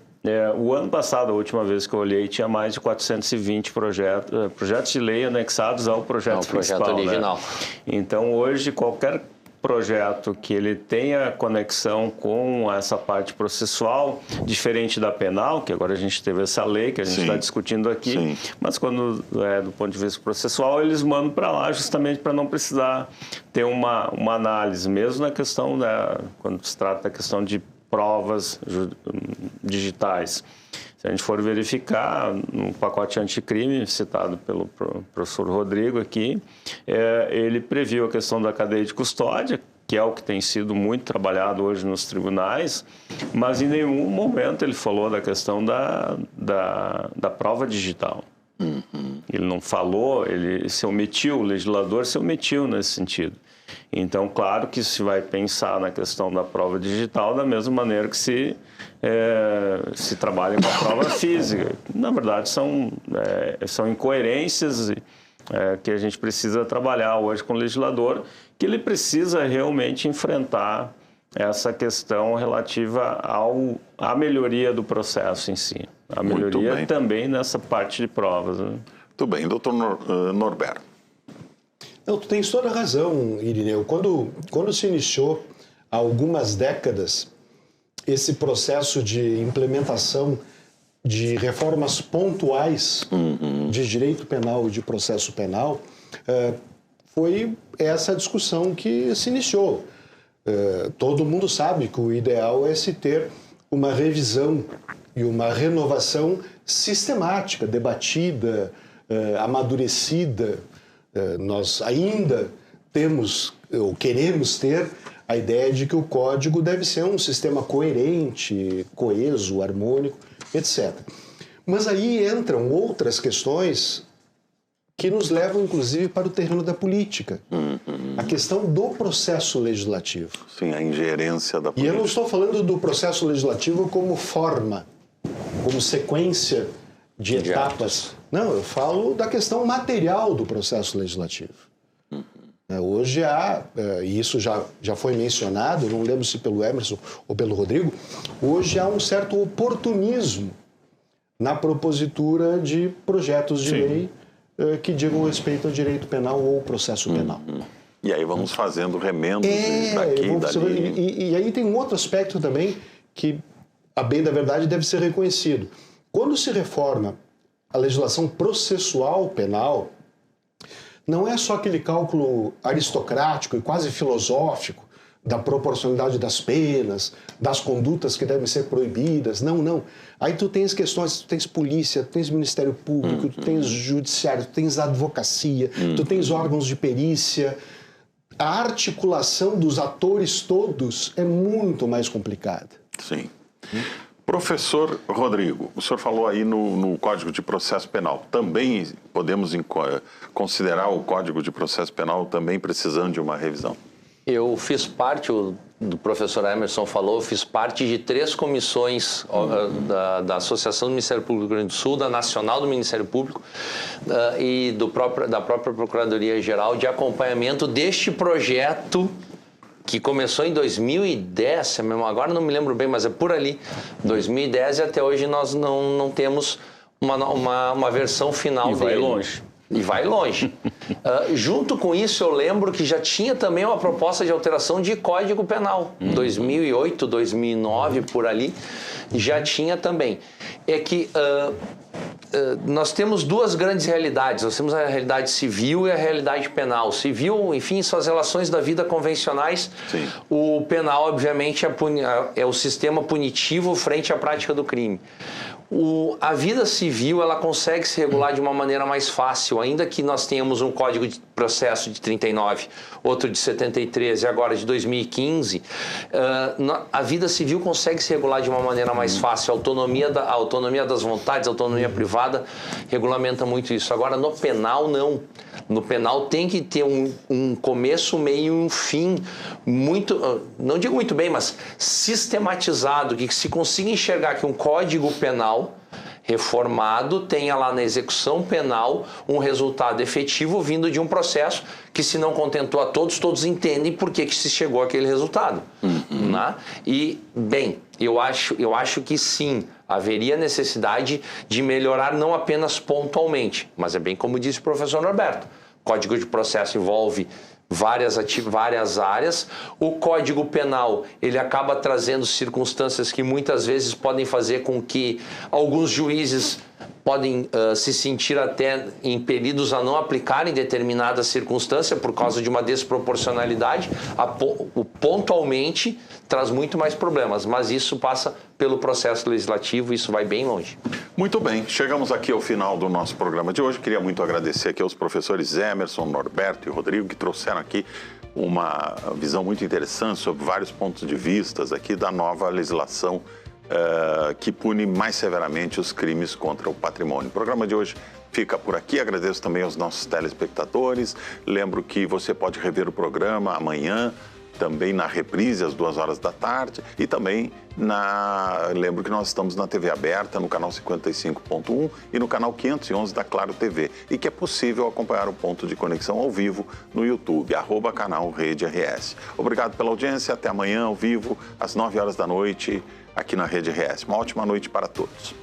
o ano passado, a última vez que eu olhei, tinha mais de 420 projetos de lei anexados ao projeto principal. Projeto original. Né? Então, hoje, qualquer projeto que ele tenha conexão com essa parte processual, diferente da penal, que agora a gente teve essa lei que a gente está discutindo aqui, mas quando do ponto de vista processual, eles mandam para lá justamente para não precisar ter uma análise, mesmo na questão, quando se trata da questão de provas digitais. Se a gente for verificar no pacote anticrime citado pelo professor Rodrigo aqui, ele previu a questão da cadeia de custódia, que é o que tem sido muito trabalhado hoje nos tribunais, mas em nenhum momento ele falou da questão da prova digital. Ele não falou, ele se omitiu, o legislador se omitiu nesse sentido. Então, claro que se vai pensar na questão da prova digital da mesma maneira que se trabalha com a prova física. Na verdade, são incoerências que a gente precisa trabalhar hoje com o legislador, que ele precisa realmente enfrentar essa questão relativa à melhoria do processo em si. A melhoria também nessa parte de provas. Né? Muito bem. Doutor Norberto. Não, tu tens toda a razão, Irineu. Quando se iniciou, há algumas décadas, esse processo de implementação de reformas pontuais de direito penal e de processo penal, foi essa discussão que se iniciou. Todo mundo sabe que o ideal é se ter uma revisão e uma renovação sistemática, debatida, amadurecida. Nós ainda temos, ou queremos ter, a ideia de que o código deve ser um sistema coerente, coeso, harmônico, etc. Mas aí entram outras questões que nos levam, inclusive, para o terreno da política. A questão do processo legislativo. Sim, a ingerência da política. E eu não estou falando do processo legislativo como forma, como sequência de etapas. Não, eu falo da questão material do processo legislativo. Hoje e isso já foi mencionado, não lembro se pelo Emerson ou pelo Rodrigo, hoje há um certo oportunismo na propositura de projetos de lei que digam respeito ao direito penal ou processo penal. E aí vamos fazendo remendos daqui e dali. E aí tem um outro aspecto também que, a bem da verdade, deve ser reconhecido. Quando se reforma a legislação processual penal, não é só aquele cálculo aristocrático e quase filosófico da proporcionalidade das penas, das condutas que devem ser proibidas. Não, não. Aí tu tens questões, tu tens polícia, tu tens Ministério Público, tu tens judiciário, tu tens advocacia, tu tens órgãos de perícia. A articulação dos atores todos é muito mais complicada. Sim. Professor Rodrigo, o senhor falou aí no Código de Processo Penal. Também podemos considerar o Código de Processo Penal também precisando de uma revisão? Eu fiz parte, do professor Emerson falou, fiz parte de 3 comissões da Associação do Ministério Público do Rio Grande do Sul, da Nacional do Ministério Público e da própria Procuradoria-Geral de acompanhamento deste projeto que começou em 2010, agora não me lembro bem, mas é por ali, 2010, e até hoje nós não temos uma versão final dele. E vai longe. E vai longe. Junto com isso, eu lembro que já tinha também uma proposta de alteração de Código Penal. 2008, 2009, por ali, já tinha também. É que nós temos 2 grandes realidades. Nós temos a realidade civil e a realidade penal. Civil, enfim, são as relações da vida convencionais. Sim. O penal, obviamente, é o sistema punitivo frente à prática do crime. A vida civil, ela consegue se regular de uma maneira mais fácil, ainda que nós tenhamos um Código de Processo de 39, outro de 73 e agora de 2015, a vida civil consegue se regular de uma maneira mais fácil. A autonomia das vontades, a autonomia privada regulamenta muito isso. Agora, no penal, não. No penal tem que ter um começo, meio e um fim muito, não digo muito bem, mas sistematizado, que se consiga enxergar que um Código Penal reformado tenha lá na execução penal um resultado efetivo vindo de um processo que, se não contentou a todos, todos entendem por que se chegou àquele resultado. Né? E, bem, eu acho que sim, haveria necessidade de melhorar não apenas pontualmente, mas é bem como disse o professor Norberto, Código de Processo envolve várias áreas. O Código Penal, ele acaba trazendo circunstâncias que muitas vezes podem fazer com que alguns juízes podem se sentir até impelidos a não aplicarem determinada circunstância por causa de uma desproporcionalidade. Pontualmente traz muito mais problemas, mas isso passa pelo processo legislativo e isso vai bem longe. Muito bem, chegamos aqui ao final do nosso programa de hoje. Queria muito agradecer aqui aos professores Emerson, Norberto e Rodrigo, que trouxeram aqui uma visão muito interessante sobre vários pontos de vista aqui da nova legislação que pune mais severamente os crimes contra o patrimônio. O programa de hoje fica por aqui. Agradeço também aos nossos telespectadores. Lembro que você pode rever o programa amanhã, também na reprise às 14h e também lembro que nós estamos na TV aberta, no canal 55.1 e no canal 511 da Claro TV, e que é possível acompanhar o ponto de conexão ao vivo no YouTube, @canal Rede RS. Obrigado pela audiência, até amanhã ao vivo, às 9h aqui na Rede RS. Uma ótima noite para todos.